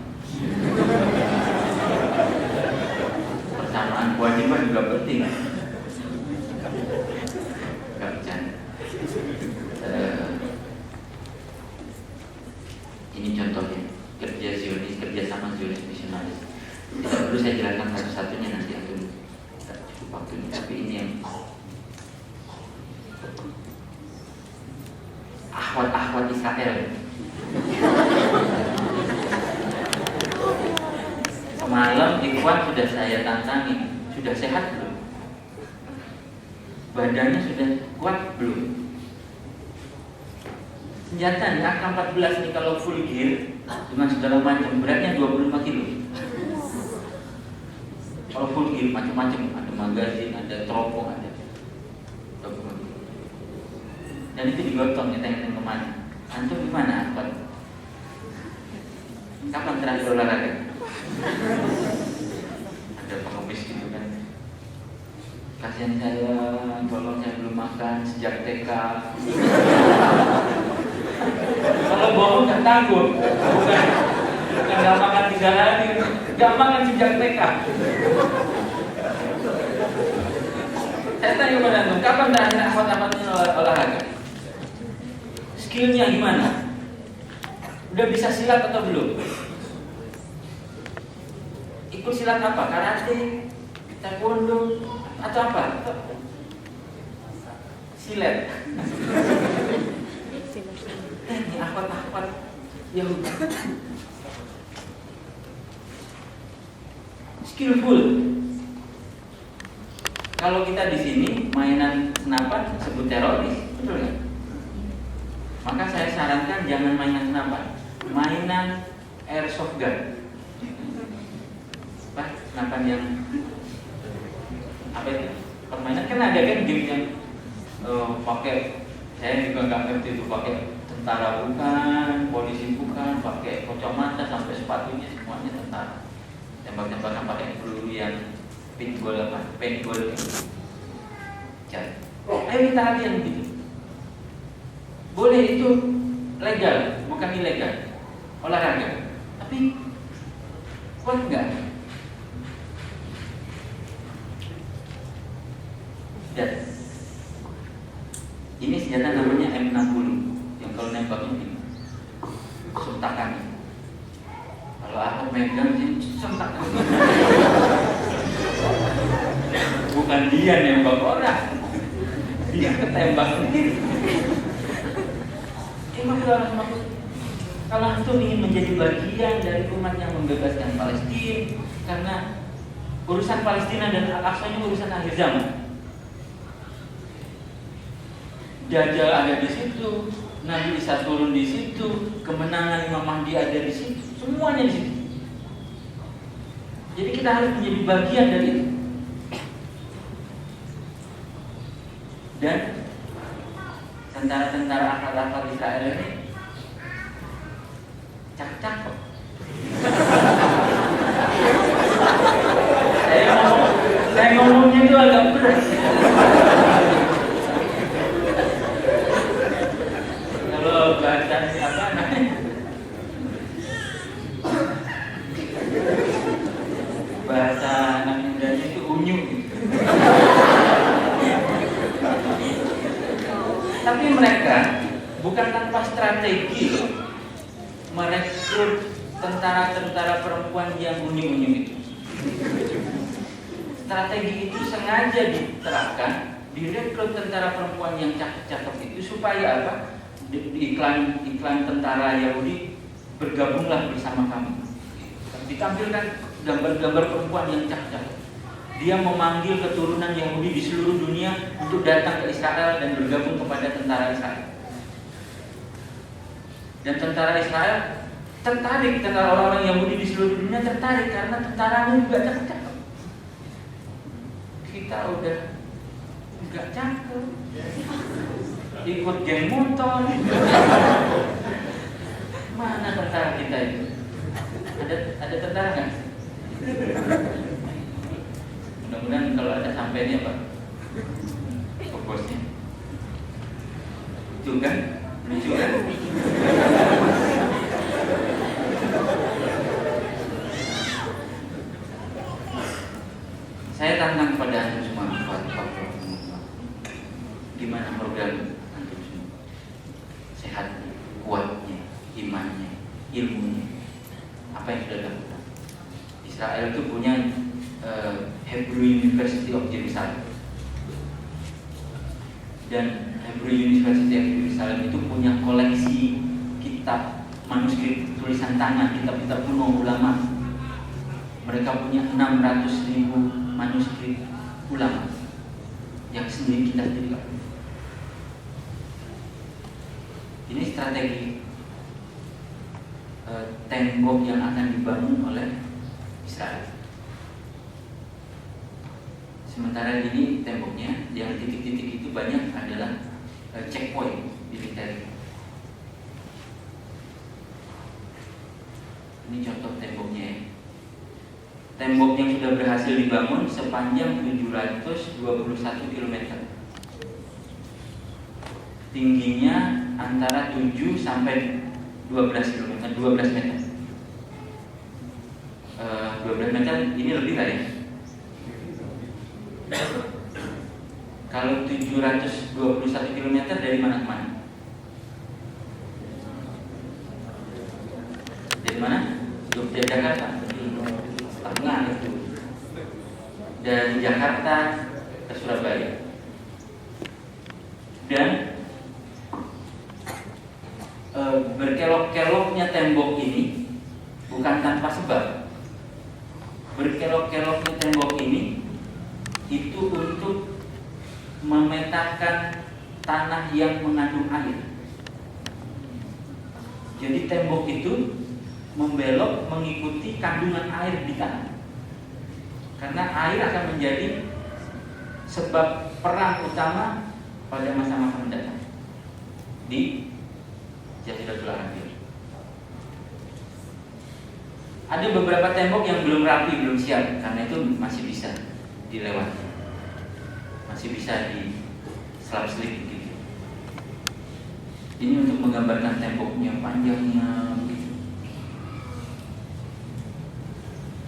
Speaker 1: Persamaan kewajiban juga penting. Gak bercanda. Ini contohnya kerja Zionis, kerja sama Zionis misionaris. Tidak perlu saya jelaskan satu-satunya, nanti aku tidak cukup waktunya. Tapi ini yang akhwat Israel. Semalam ikhwan sudah saya tantangi, sudah sehat belum? Badannya sudah kuat belum? Senjata nih AK-14 nih kalau full gear dengan segala macam beratnya 25 kilo. Kalau full gear macam-macam, ada magazin, ada teropong, ada. Dan itu digotong nyeteng-nyeteng kemana? Antum gimana akhwat? Kapan terakhir olahraga? Ada pengemis gitu kan. Kasihan saya, tolong saya belum makan sejak TK. Kalau bohong gak tanggung. Bukan gak makan 3 hari, gak makan sejak TK. Saya tanya kepada antum, kapan terakhir akhwat-akhwatnya olahraga? Skillnya gimana? Udah bisa silat atau belum? Ikut silat apa? Karate, taekwondo, atau apa? Silet. Ini akhwat-akhwat Yahudi. Skillful. Kalau kita di sini mainan senapan sebut teroris, betul nggak? Maka saya sarankan jangan mainan senapan, mainan airsoft gun. Apa? Senapan yang apa itu? Permainan kan ada kan game yang pakai, saya juga nggak ngerti itu pakai tentara bukan, polisi bukan, pakai kacamata sampai sepatunya semuanya tentara. Tembak-tembakan pakai peluru yang paintball apa? Paintball. Jadi, ayo kita latihan gitu. Boleh, itu legal, bukan ilegal. Olahraga. Tapi kuat enggak? Dan ini senjata namanya M60 yang kalau nembaknya gini, sentakan. Kalau aku megang sih sentakan. Bukan dia nembak orang, dia ketembak sendiri. Kalau antum ingin menjadi bagian dari umat yang membebaskan Palestina, karena urusan Palestina dan Al-Aqsa ini urusan akhir zaman. Dajjal ada di situ, Nabi Isa turun di situ, kemenangan Imam Mahdi ada di situ, semuanya di situ. Jadi kita harus menjadi bagian dari itu. Dan tentara-tentara akal-akal Israel ini cakep. Saya ngomongnya itu agak berat. Kalau bahasa apa namanya? Bahasa anak muda itu unyu. Tapi mereka bukan tanpa strategi merekrut tentara-tentara perempuan yang unyu-unyu itu. Strategi itu sengaja diterapkan, direkrut tentara perempuan yang cakep-cakep itu supaya apa? Di iklan tentara Yahudi, bergabunglah bersama kami. Ditampilkan gambar-gambar perempuan yang cakep-cakep. Dia memanggil keturunan Yahudi di seluruh dunia untuk datang ke Israel dan bergabung kepada tentara Israel. Dan tentara Israel tertarik, tentara orang-orang Yahudi di seluruh dunia tertarik karena tentaranya juga cakep-cakep. Kita udah nggak cakep, ikut geng motor. Mana tentara kita itu? Ada tentara nggak? Mudah-mudahan kalau ada sampainya Pak, bosnya lucu kan? ilmunya, apa yang sudah dilakukan. Israel itu punya Hebrew University of Jerusalem, dan Hebrew University of Jerusalem itu punya koleksi kitab manuskrip tulisan tangan, kitab-kitab kuno ulama. Mereka punya 600.000 manuskrip ulama yang sendiri kita sendiri. Ini strategi tembok yang akan dibangun oleh Israel. Sementara ini temboknya yang titik-titik itu banyak adalah checkpoint militer. Ini contoh temboknya ya. Tembok yang sudah berhasil dibangun sepanjang 721 km. Tingginya antara 7 sampai 12 km, 12 meter. 12 meter ini lebih lah ya. Kalau 721 km dari mana ke mana? Dari mana? Yogyakarta. Tengah itu. Dari Jakarta ke Surabaya. Dan berkelok-keloknya tembok ini bukan tanpa sebab. Berkelok-keloknya tembok ini itu untuk memetakan tanah yang mengandung air. Jadi tembok itu membelok mengikuti kandungan air di tanah, karena air akan menjadi sebab perang utama pada masa-masa mendatang di Jaziratul Arabia. Ada beberapa tembok yang belum rapi, belum siap, karena itu masih bisa dilewati, masih bisa diselap-selip gitu. Ini untuk menggambarkan temboknya, panjangnya gitu.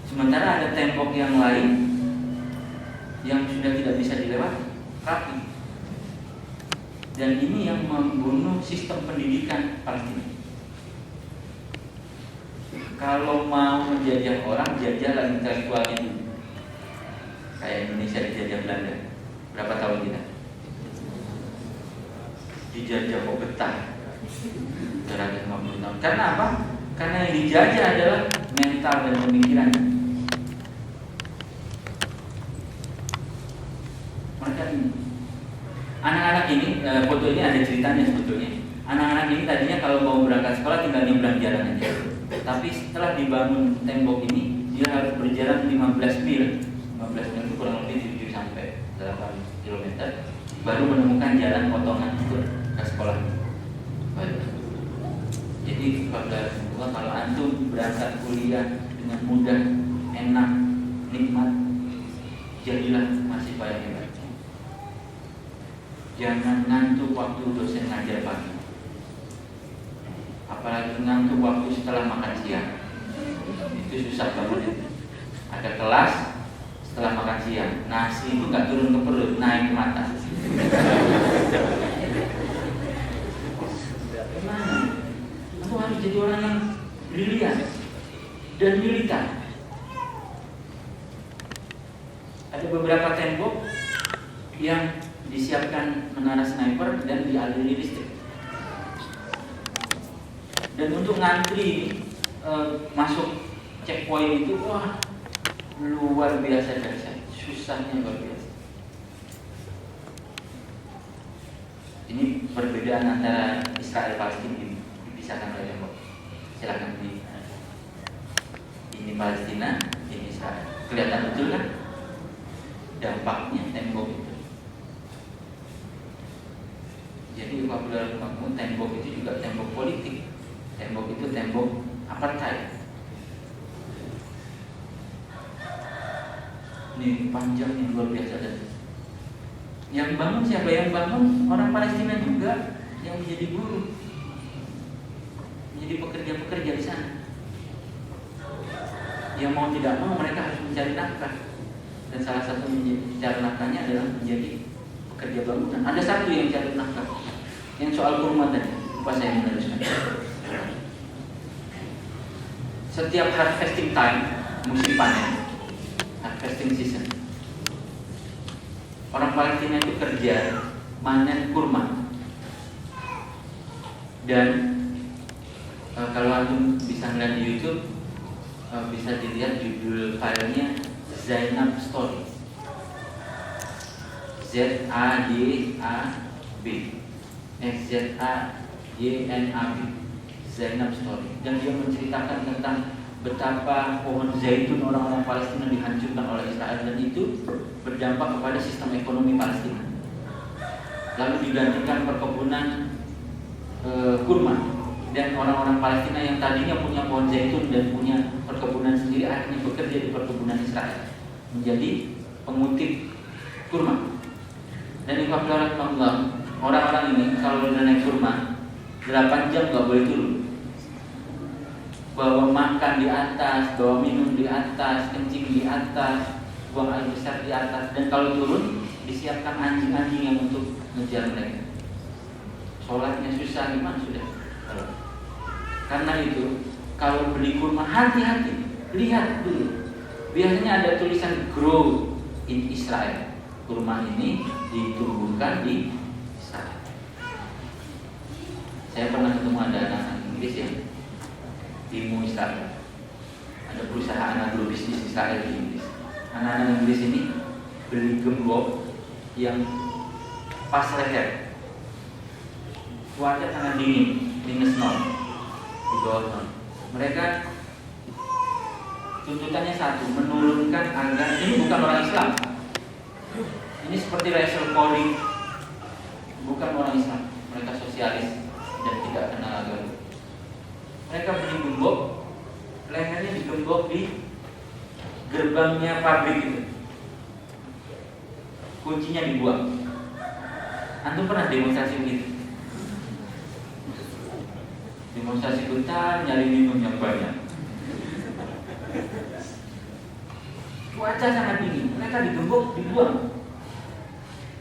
Speaker 1: Sementara ada tembok yang lain yang sudah tidak bisa dilewati, rapi. Dan ini yang membunuh sistem pendidikan Palestina. Kalau mau menjajah orang, jajahlah intelektualnya dulu. Kayak Indonesia dijajah Belanda. Berapa tahun kita? Dijajah kok betah 250 tahun. Karena apa? Karena yang dijajah adalah mental dan pemikiran. Mereka ini, anak-anak ini, foto ini ada ceritanya sebetulnya. Anak-anak ini tadinya kalau mau berangkat sekolah tinggal nyebrang jalan aja. Tapi setelah dibangun tembok ini, dia harus berjalan 15 mil. 15 mil itu kurang lebih 7 sampai 8 km. Baru menemukan jalan potongan ke sekolah. Baru. Jadi kalau antum berangkat kuliah dengan mudah, enak, nikmat, jadilah mahasiswa yang hebat. Jangan ngantuk waktu dosen ngajar pagi, apalagi ngantuk waktu setelah makan siang. Itu susah banget. Ada kelas setelah makan siang, nasi itu nggak turun ke perut, naik ke mata. Gimana? Aku harus jadi orang yang brilian dan militan. Ada beberapa tembok yang disiapkan menara sniper dan dialiri listrik. Dan untuk ngantri masuk checkpoint itu, wah, luar biasa dahsyat, susahnya luar biasa. Ini perbedaan antara Israel Palestina dipisahkan oleh tembok. Silakan ini Palestina, ini Israel. Kelihatan betul kan dampaknya tembok itu. Jadi apabila membangun tembok itu juga tembok politik. Tembok itu tembok apartheid. Ini panjangnya luar biasa. Dan yang bangun siapa? Yang bangun orang Palestina juga, yang menjadi buruh, menjadi pekerja-pekerja di sana. Yang mau tidak mau mereka harus mencari nafkah. Dan salah satu mencari nafkahnya adalah menjadi pekerja bangunan. Ada satu yang cari nafkah, yang soal kurma tadi, lupa saya meneruskan. setiap harvesting time, musim panen, harvesting season, orang Palestina itu kerja manen kurma. Dan kalau antum bisa ngeliat di YouTube, bisa dilihat judul filenya Zainab Story, Z-A-Y-A-B, Z-A-Y-N-A-B, Zainab Story. Dan dia menceritakan tentang betapa pohon zaitun orang-orang Palestina dihancurkan oleh Israel, dan itu berdampak kepada sistem ekonomi Palestina. Lalu digantikan perkebunan kurma, dan orang-orang Palestina yang tadinya punya pohon zaitun dan punya perkebunan sendiri akhirnya bekerja di perkebunan Israel menjadi pengutip kurma. Dan orang-orang ini kalau udah naik kurma 8 jam nggak boleh turun. Bawa makan di atas, bawa minum di atas, kencing di atas, buang air besar di atas. Dan kalau turun disiapkan anjing-anjing yang untuk ngejar mereka. Sholatnya susah gimana sudah. Karena itu kalau beli kurma hati-hati, lihat dulu. Biasanya ada tulisan grow in Israel. Kurma ini ditumbuhkan di Israel. Saya pernah ketemu ada anak Inggris ya, di Israel. Ada perusahaan agrobisnis Israel di Inggris. Anak-anak Inggris ini beli gembok yang pas leher. Cuaca sangat dingin, minus 0, di bawah 0. Mereka tuntutannya satu, menurunkan agar ini bukan orang Islam. Ini seperti Rachel Corrie, bukan orang Islam. Mereka sosialis dan tidak kenal agama. Mereka beli gembok, lehernya digembok di gerbangnya pabrik itu. Kuncinya dibuang. Antum pernah demonstrasi begitu? Demonstrasi bentar, nyari minum yang banyak. Cuaca sangat dingin, mereka digembok, dibuang.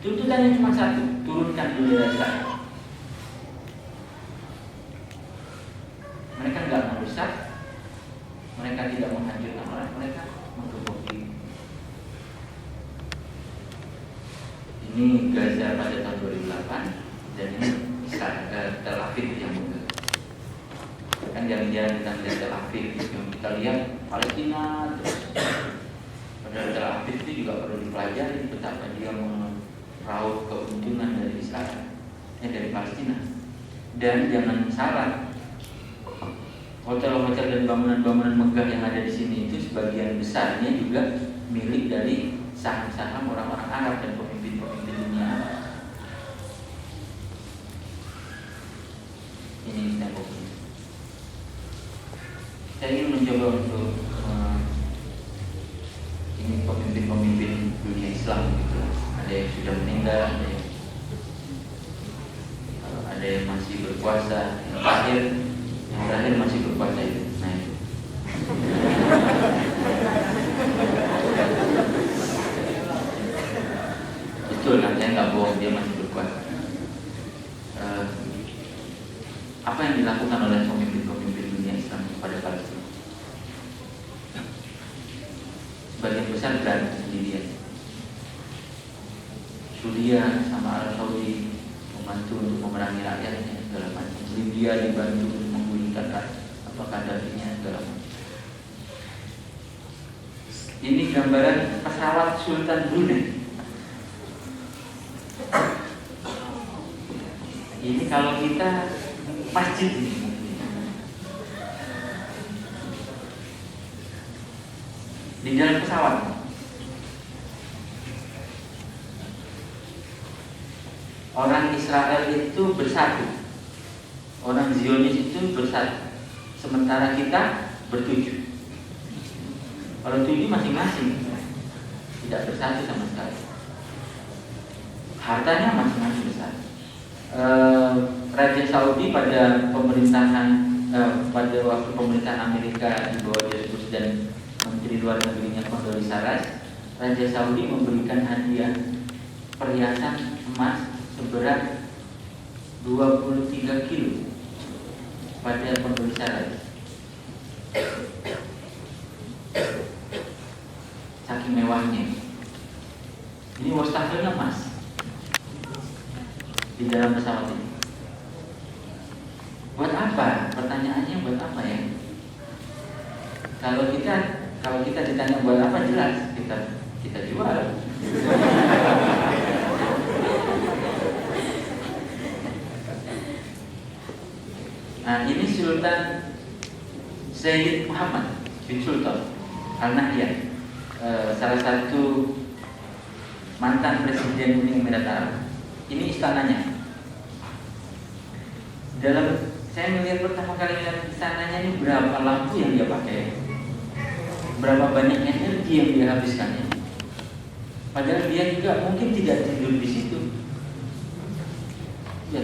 Speaker 1: Tuntutannya cuma satu, turunkan bendera Israel. Mereka nggak merusak, mereka tidak menghancurkan orang, mereka menggembok diri. Ini Gaza pada tahun 2008, dan ini Tel Aviv yang menggerak. Kan jalan-jalan kita melihat Tel Aviv, yang kita lihat Palestina. Padahal Tel Aviv itu juga perlu dipelajari betapa dia meraup keuntungan dari Israel, dari Palestina. Dan jangan salah, hotel-hotel dan bangunan-bangunan megah yang ada di sini itu sebagian besarnya juga milik dari saham-saham orang-orang Arab dan pemimpin-pemimpin dunia. Ini temboknya. Saya ingin mencoba untuk ini pemimpin-pemimpin dunia Islam gitu. Ada yang sudah meninggal, ada yang masih berkuasa, yang terakhir masih berkuasa itu. Nah itu. Betul kan, saya nggak bohong, dia masih berkuasa. Apa yang dilakukan oleh pemimpin-pemimpin dunia Islam kepada Palestina? Sebagian besar berada sendirian. Syria sama Arab Saudi membantu untuk memerangi rakyatnya segala macam. Libya dibantu untuk menggulingkan Kadhafinya segala macam. Ini gambaran pesawat Sultan Brunei. Ini kalau kita masjid ini. Di dalam pesawat. Orang Israel itu bersatu, orang Zionis itu bersatu, sementara kita bertujuh. Kalau tujuh masing-masing, tidak bersatu sama sekali. Hartanya masing-masing besar. Raja Saudi pada pemerintahan pada waktu pemerintahan Amerika di bawah George Bush dan Menteri Luar Negerinya Condoleezza Rice, Raja Saudi memberikan hadiah perhiasan emas seberat 23 kilo pada Condoleezza Rice. bawahnya. Ini wastafelnya Mas di dalam pesawat ini. Buat apa? Pertanyaannya buat apa ya? Kalau kita ditanya buat apa, jelas kita jual. Nah, ini Sultan Sayyid Muhammad bin Sultan Al-Nahyan, salah satu mantan presiden Uni Emirat Arab. Ini istananya. Saya melihat pertama kali lihat istananya ini, berapa lampu yang dia pakai, berapa banyak energi yang dia habiskannya. Padahal dia juga mungkin tidak tidur di situ. Ya.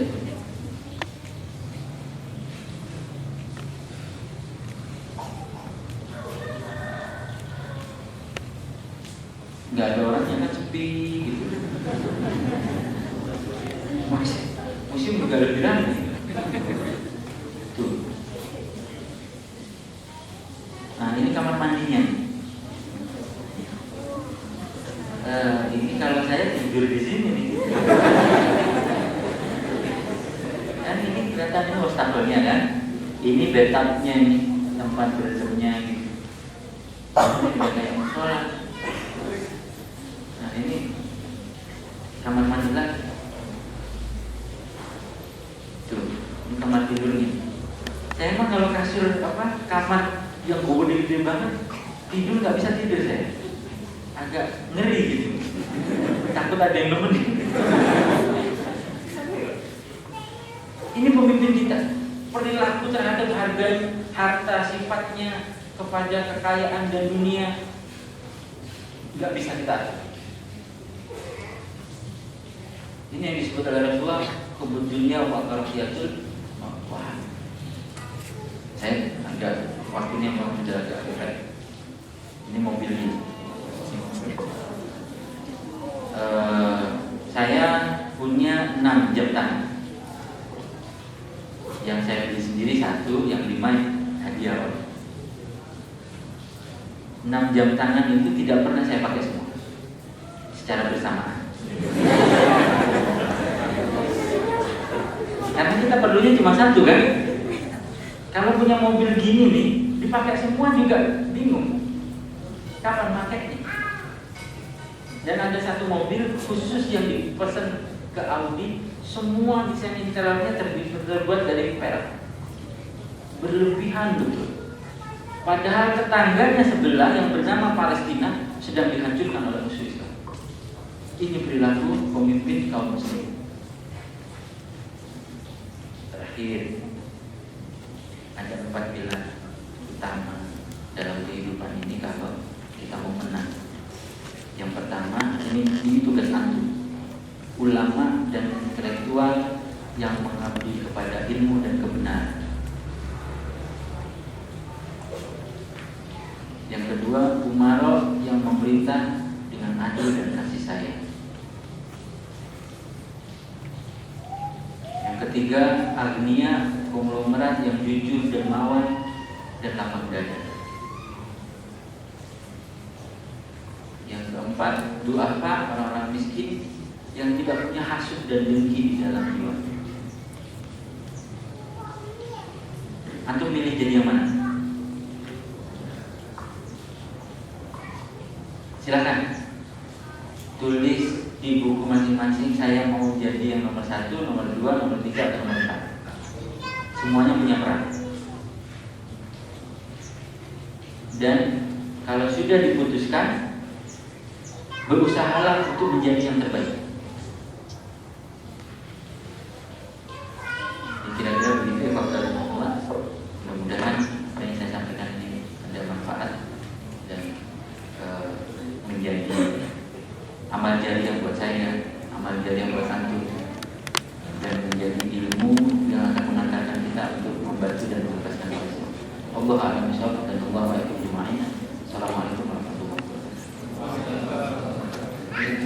Speaker 1: Nggak ada orangnya, kan sepi gitu. Museum juga lebih ramai. Tuh. Nah, ini kamar mandinya. Ini kalau saya tidur di sini nih. Kan ini kelihatan ini wastafelnya kan. Ini bathtubnya ini, tempat berendamnya gitu. Ini juga kayak musola. Nah, ini kamar mandi lagi. Tuh, ini kamar tidurnya. Saya emang kalau kasur kamar yang gede banget, tidur nggak bisa tidur saya. Agak ngeri gitu. Takut ada yang nemenin. Ini pemimpin kita. Perilaku terhadap harta, sifatnya kepada kekayaan dan dunia nggak bisa kita atur. Ini yang disebut oleh Rasulullah, kebun dunia wa karahiyatul maut. Saya agak waktunya mau menjaga akhirat. Ini mobilnya. Saya punya 6 jam tangan. Yang saya beli sendiri 1, yang 5 hadiah orang. 6 jam tangan itu tidak pernah saya pakai semua secara bersamaan. Karena kita perlunya cuma 1 kan. Kalau punya mobil gini nih, dipakai semua juga bingung kapan pakainya. Dan ada 1 mobil khusus yang dipesan ke Audi, semua desain interiornya terbuat dari perak. Berlebihan betul. Padahal tetangganya sebelah yang bernama Palestina sedang dihancurkan oleh musuh Islam. Ini perilaku pemimpin kaum muslim. Terakhir, ada 4 pilar utama dalam kehidupan ini kalau kita mau menang. Yang pertama, ini tugas antum, ulama dan intelektual yang mengabdi kepada ilmu dan kebenaran. Yang kedua, umaro yang memerintah dengan adil dan kasih sayang. Yang ketiga, agnia, konglomerat yang jujur dermawan dan lapang dada. Yang keempat, du'afa, orang-orang miskin yang tidak punya hasud dan dengki di dalam jiwa. Antum milih jadi yang mana? Silakan tulis di buku masing-masing, saya mau jadi yang nomor 1, nomor 2, nomor 3, atau nomor 4. Semuanya punya peran. Dan kalau sudah diputuskan, berusahalah untuk menjadi yang terbaik. Kira-kira begitu ya Pak Ustaz. Mudah-mudahan apa yang saya sampaikan ini ada manfaat dan menjadi amal jariah buat saya, amal jariah buat antum, dan menjadi ilmu yang akan mengantarkan kita untuk membantu dan mengumpulkan manusia. Allah a'lam bishawab dan Allah wa yakum juma'ina. Assalamualaikum warahmatullahi wabarakatuh.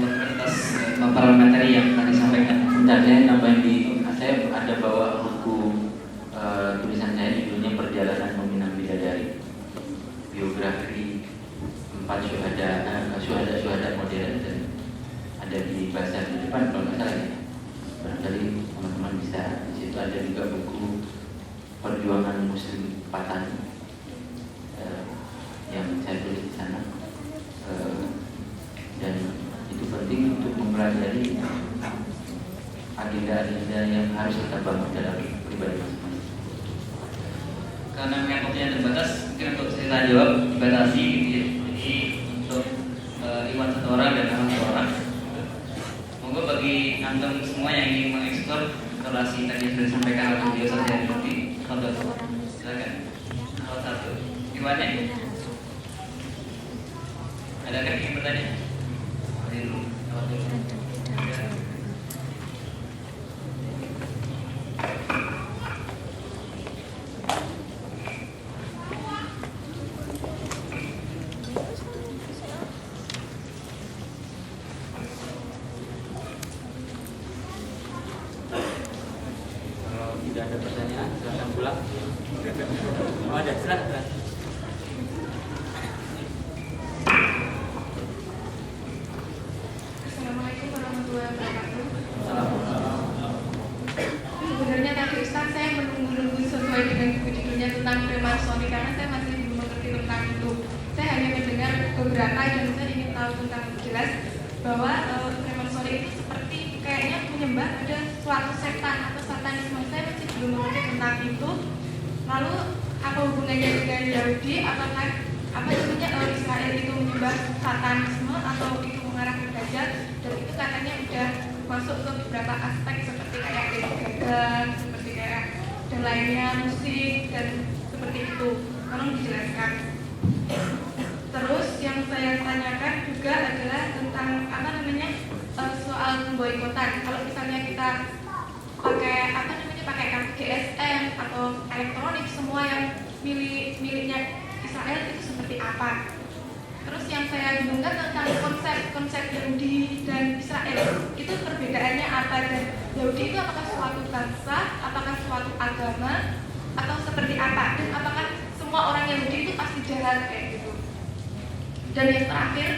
Speaker 3: Atas paparan materi yang tadi sampaikan.
Speaker 1: Bentar, saya nambahin saya ada bawa buku tulisan saya, judulnya Perjalanan Meminang Bidadari, biografi 4 syuhada harus kita bangun dalam pribadi masing-masing.
Speaker 3: Karena memang waktunya terbatas, mungkin untuk saya jawab dibatasi gitu ya. Jadi untuk iman satu orang dan amal satu orang. Semoga bagi antum semua yang ingin mengeksplor relasi tadi yang sudah disampaikan oleh beliau saya nanti, silakan. Salah satu, gimana? Ada kan yang bertanya? Dari dulu.
Speaker 1: Kalau tidak ada pertanyaan, silakan pulang. Oh, ada, silakan.
Speaker 4: Assalamualaikum warahmatullahi wabarakatuh. Sebenarnya tadi Ustaz saya menunggu sesuai dengan buku judulnya tentang Freemasonry karena saya masih belum mengerti tentang itu. Saya hanya mendengar beberapa dan saya ingin tahu tentang jelas bahwa Freemasonry itu seperti kayaknya menyembah ada suatu setan atau satanisme. Saya masih belum mengerti tentang itu. Lalu apa hubungannya dengan Yahudi? Apakah Israel itu menyembah satanisme atau itu mengarah ke Dajjal? Dan itu katanya udah masuk ke beberapa aspek seperti kayak dagang, seperti kayak dan lainnya, musik dan seperti itu. Tolong dijelaskan. Terus yang saya tanyakan juga adalah tentang soal pemboikotan. Kalau misalnya kita pakai kartu GSM atau elektronik, semua yang miliknya Israel itu seperti apa? Terus yang saya bingungkan tentang konsep Yahudi dan Israel itu perbedaannya apa, dan Yahudi itu apakah suatu bangsa, apakah suatu agama, atau seperti apa, dan apakah semua orang Yahudi itu pasti jahat kayak gitu. Dan yang terakhir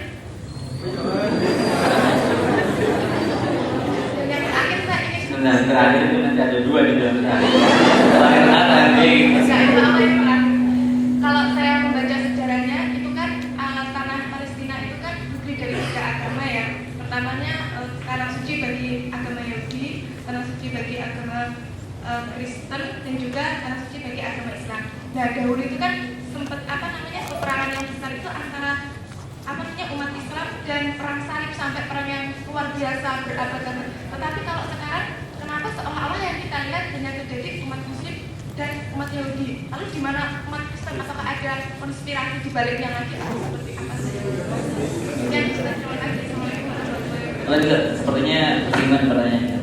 Speaker 4: saya ingin
Speaker 1: Terakhir itu nanti ada dua di dalam terakhir.
Speaker 4: Kalau saya membaca sejarahnya itu kan tanah Palestina itu kan bukti dari tiga agama ya. Pertamanya tanah suci bagi agama Yahudi, tanah suci bagi agama Kristen, dan juga tanah suci bagi agama Islam. Nah, dahulu itu kan sempat peperangan yang besar itu antara umat Islam dan perang salib sampai perang yang luar biasa berabad-abad. Tetapi kalau sekarang kenapa seolah-olah yang kita lihat hanya terjadi umat Muslim dan umat Yahudi? Lalu di mana umat Kristen? Apakah ada konspirasi di baliknya lagi atau seperti apa saja? Sekian, terima kasih. Assalamualaikum warahmatullahi wabarakatuh.
Speaker 3: Sepertinya bagaimana pertanyaannya?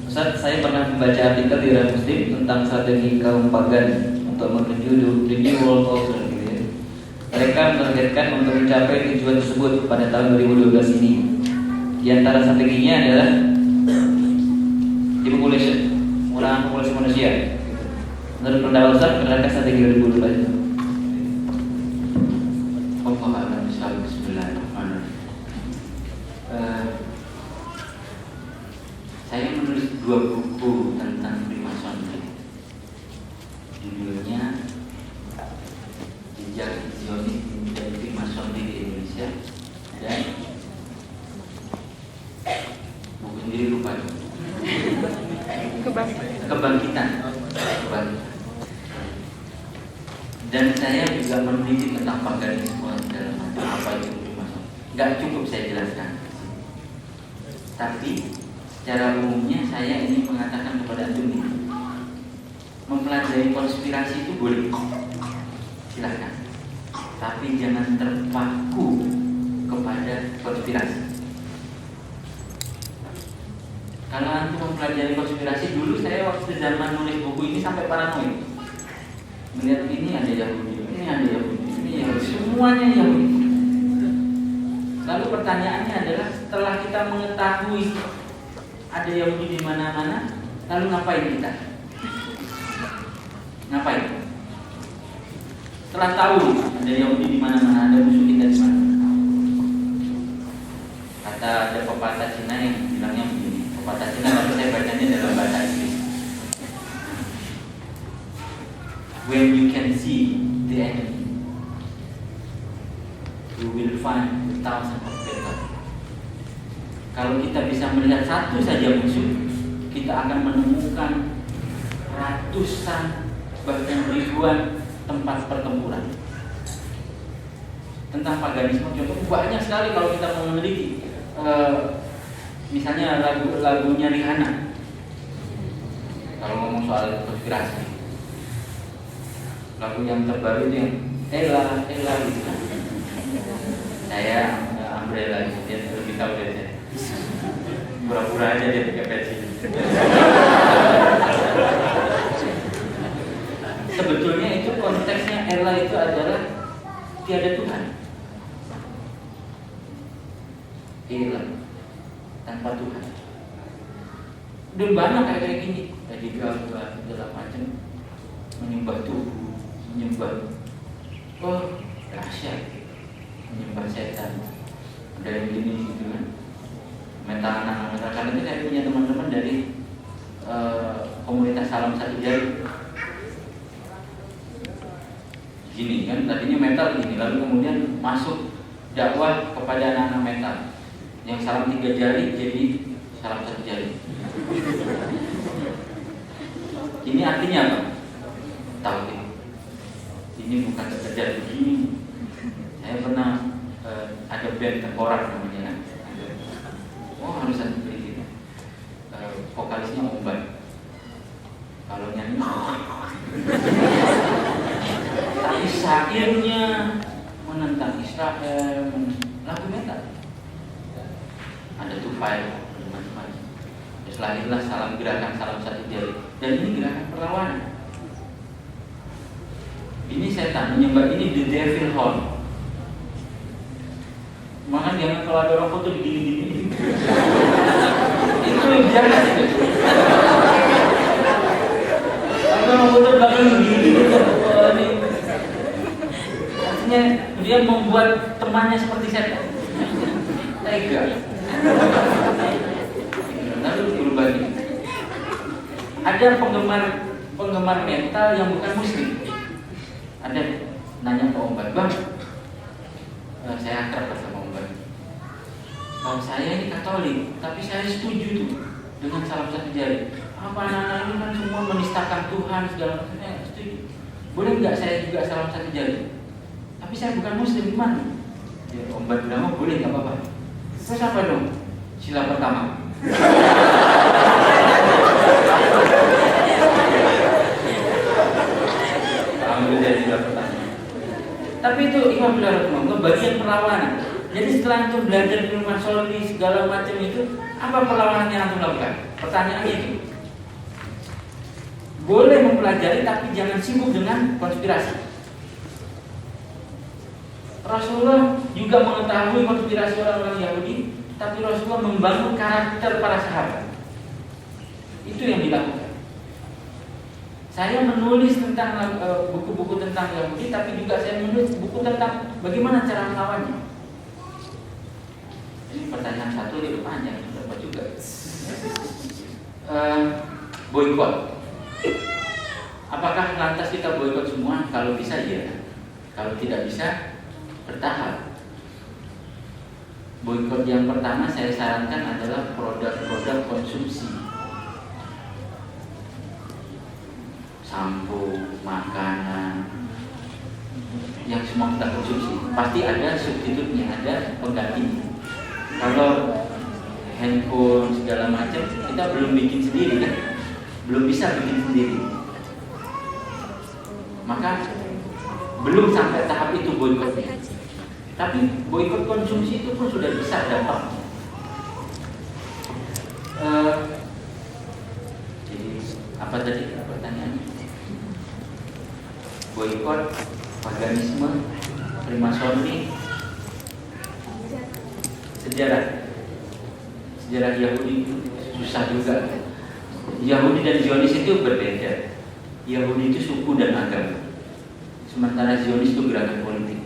Speaker 3: Ustaz, saya pernah membaca artikel di Iran Muslim tentang strategi kaum pagan untuk menuju the new world order gitu ya. Mereka menargetkan untuk mencapai tujuan tersebut pada tahun 2012 ini. Di antara strateginya adalah depopulation, mengurangi populasi manusia. Menurut pendapat Ustaz, benarkah strategi 2012 itu?
Speaker 1: Bismillahirrahmanirrahim. Saya menulis 2 buku tentang Freemasonry. Judulnya Jejak Zionis dan Freemasonry di Indonesia, dan buku sendiri lupa. Kebangkitan. Dan saya juga meneliti tentang paganisme dalam apa itu Freemason. Gak cukup saya jelaskan. Tapi secara umumnya saya ingin mengatakan kepada antum ini, mempelajari konspirasi itu boleh, silahkan. Tapi jangan terpaku kepada konspirasi. Kalau antum mempelajari konspirasi, dulu saya waktu zaman nulis buku ini sampai paranoid. Melihat ini ada Yahudi, ini ada Yahudi, ini Yahudi, semuanya Yahudi. Lalu pertanyaannya adalah, setelah kita mengetahui ada Yahudi di mana-mana, lalu ngapain kita? Ngapain? Setelah tahu ada Yahudi di mana-mana, ada musuh kita di mana? Kata ada pepatah Cina yang bilangnya begini. Pepatah Cina, tapi saya bacanya dalam bahasa Inggris. When you can see the enemy, you will find 1,000 of better. Kalau kita bisa melihat satu saja musuh, kita akan menemukan ratusan bahkan ribuan tempat pertempuran tentang paganisme. Contoh banyak sekali kalau kita mau meneliti. Misalnya lagunya Rihanna. Kalau ngomong soal konspirasi, lagu yang terbaru itu yang Ella gitu kan. Saya Umbrella gitu, dia lebih tahu dari saya. Pura-pura aja dia pakai peci. Sebetulnya itu konteksnya Ella itu adalah tiada Tuhan. Ella tanpa Tuhan. Dan banyak kayak gini. Tadi gambar segala macam, menyembah tubuh, menyembah dahsyat, menyembah setan, ada yang gini gitu kan. Mental karena itu saya punya teman-teman dari komunitas Salam Satu Jari. Gini kan, tadinya metal gini, lalu kemudian masuk dakwah kepada anak-anak metal yang salam 3 jari jadi salam 1 jari. Ini artinya apa? Tauhid. Ini bukan sekedar begini. Saya pernah ada band tengkorak namanya. Oh harus ada begitu. Vokalisnya Omban. Kalau nyanyi, tapi syairnya menentang Israel, lagu metal. Ada Tufail, macam-macam. Terus lahirlah gerakan Salam Satu Jari. Dan ini gerakan perlawanan. Ini setan menyembah ini the devil horn. Makanya jangan kalau ada orang foto begini-gini. Itu biarkan itu. Kalau orang foto belakang begini-gini, artinya dia membuat temannya seperti setan. Tega. Lalu berubah. Ada penggemar metal yang bukan muslim. Ada nanya ke Om Bang, saya akrab sama Om Bang. Kalau saya ini Katolik, tapi saya setuju tuh dengan Salam Satu Jari. Apa anak-anak ini kan semua menistakan Tuhan segala macamnya, setuju. Boleh nggak saya juga Salam Satu Jari? Tapi saya bukan muslim, gimana? Ya, Om Bang bilang, boleh nggak apa-apa. Terus apa dong? Sila pertama. Tapi itu Imam Rahimahullah bagian perlawanan. Jadi setelah itu belajar ilmu soli segala macam itu, apa perlawanan yang antum lakukan? Pertanyaannya itu. Boleh mempelajari tapi jangan sibuk dengan konspirasi. Rasulullah juga mengetahui konspirasi orang-orang Yahudi, tapi Rasulullah membangun karakter para sahabat. Itu yang dilakukan. Saya menulis tentang buku-buku tentang Yahudi, tapi juga saya menulis buku tentang bagaimana cara melawannya. Ini pertanyaan satu itu panjang, berapa juga? Boykot. Apakah lantas kita boykot semua? Kalau bisa ya. Kalau tidak bisa, bertahap. Boykot yang pertama saya sarankan adalah produk-produk konsumsi. Sampo, makanan, yang semua kita konsumsi pasti ada substitutnya, ada penggantinya. Kalau handphone segala macam kita belum bikin sendiri kan, belum bisa bikin sendiri, maka belum sampai tahap itu boykotnya. Tapi boykot konsumsi itu pun sudah besar dampaknya. Jadi apa tadi pertanyaannya? Boykot, paganisme, Freemasonry, sejarah Yahudi itu susah juga. Yahudi dan Zionis itu berbeda. Yahudi itu suku dan agama, sementara Zionis itu gerakan politik.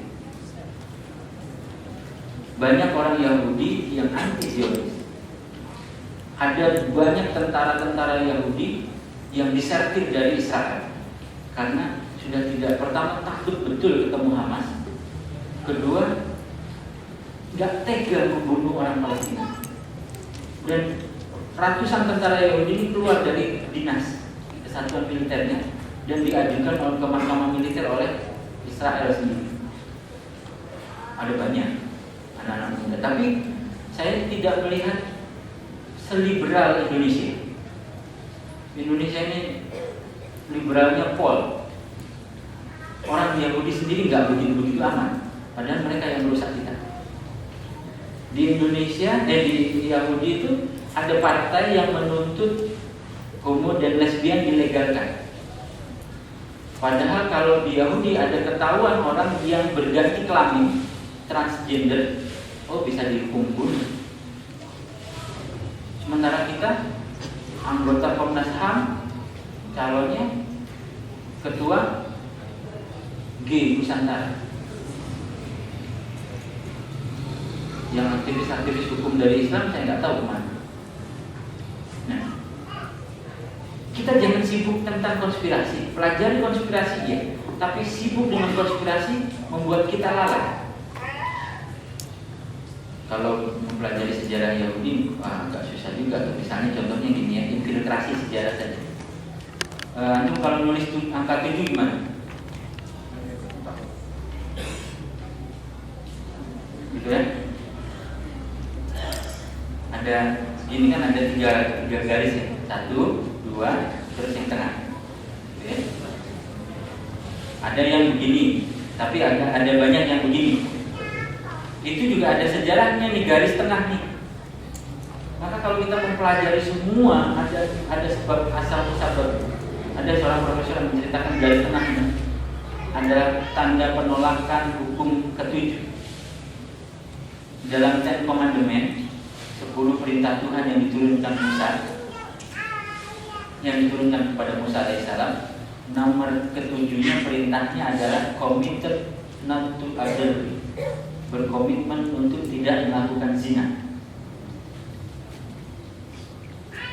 Speaker 1: Banyak orang Yahudi yang anti Zionis. Ada banyak tentara-tentara Yahudi yang disertir dari Israel karena sudah tidak, pertama takut betul ketemu Hamas, kedua tidak tega membunuh orang Palestina, dan ratusan tentara Yahudi ini keluar dari dinas kesatuan militernya dan diajukan oleh ke mahkamah militer oleh Israel sendiri. Ada banyak anak-anak muda, tapi saya tidak melihat seliberal Indonesia. Indonesia ini liberalnya pol. Orang Yahudi sendiri nggak begitu aman, padahal mereka yang merusak kita. Di Indonesia, di Yahudi itu ada partai yang menuntut homo dan lesbian dilegalkan. Padahal kalau di Yahudi ada ketahuan orang yang berganti kelamin transgender, bisa dihukum bunuh. Sementara kita anggota Komnas HAM calonnya ketua G Nusantara, yang aktivis-aktivis hukum dari Islam saya nggak tahu kemana. Nah, kita jangan sibuk tentang konspirasi, pelajari konspirasi ya, tapi sibuk dengan konspirasi membuat kita lalai. Kalau mempelajari sejarah Yahudi agak susah juga. Misalnya contohnya gini ya, infiltrasi sejarah saja. Antum kalau nulis angka 7 gimana? Gitu ya. Ada gini kan, ada tiga garis ya. 1, 2, terus yang tengah. Gitu ya. Ada yang begini, tapi ada banyak yang begini. Itu juga ada sejarahnya nih, garis tengah nih. Maka kalau kita mempelajari semua, ada sebab asal musabab. Ada seorang profesor yang menceritakan garis tengahnya. Ada tanda penolakan hukum ke-7 dalam Ten Commandment, 10 perintah Tuhan yang diturunkan Musa, yang diturunkan kepada Musa alaihissalam. Nomor ke-7-nya perintahnya adalah committed not to adultery, berkomitmen untuk tidak melakukan zina.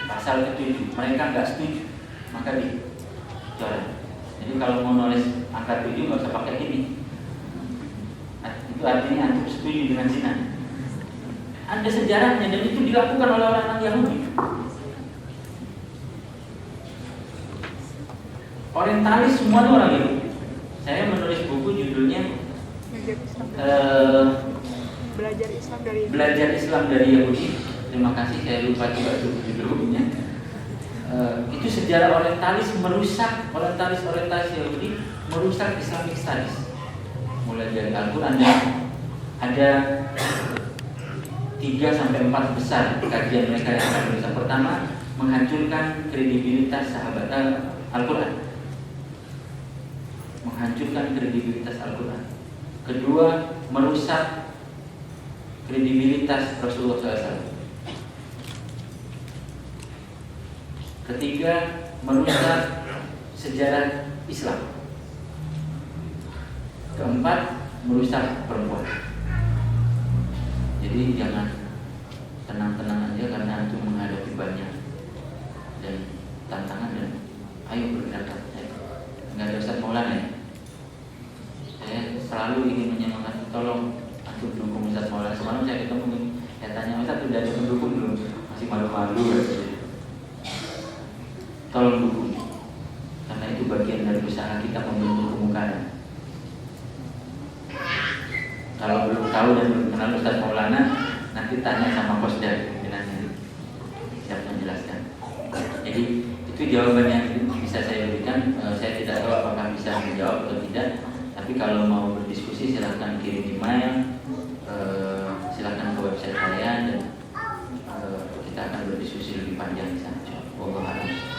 Speaker 1: Pasal ke-7, mereka nggak setuju, maka dicoret. Jadi kalau mau nulis angka 7 nggak usah pakai ini. Itu artinya antum setuju dengan zina. Ada sejarahnya dan itu dilakukan oleh orang-orang Yahudi. Orientalis semua itu orang Yahudi. Saya menulis buku judulnya Belajar Islam dari Yahudi. Terima kasih, saya lupa juga judul bukunya. Itu sejarah orientalis merusak, orientalis Yahudi merusak Islamic Studies. Mulai dari Al-Quran ada 3-4 besar kajian mereka yang akan merusak. Pertama, menghancurkan kredibilitas sahabat Al-Quran. Menghancurkan kredibilitas Al-Quran. Kedua, merusak kredibilitas Rasulullah SAW. Ketiga, merusak sejarah Islam. Keempat, merusak perempuan. Jadi jangan tenang-tenang aja karena itu menghadapi banyak dan tantangan, dan ayo bergerak. Nggak ada Ustaz Maulana ya. Saya selalu ingin menyemangati, tolong antum dukung Ustaz Maulana. Semalam saya ketemu, saya tanya Ustaz udah ada pendukung belum? Masih malu-malu ya. Tolong dukung, karena itu bagian dari usaha kita membentuk kemukaran. Kalau belum tahu dan belum kenal Ustaz Maulana, nanti tanya sama Kosda pimpinannya, siap menjelaskan. Jadi itu jawaban yang bisa saya berikan. Saya tidak tahu apakah bisa menjawab atau tidak. Tapi kalau mau berdiskusi silahkan kirim email, silahkan ke website saya dan kita akan berdiskusi lebih panjang di sana. Wallahu a'lam.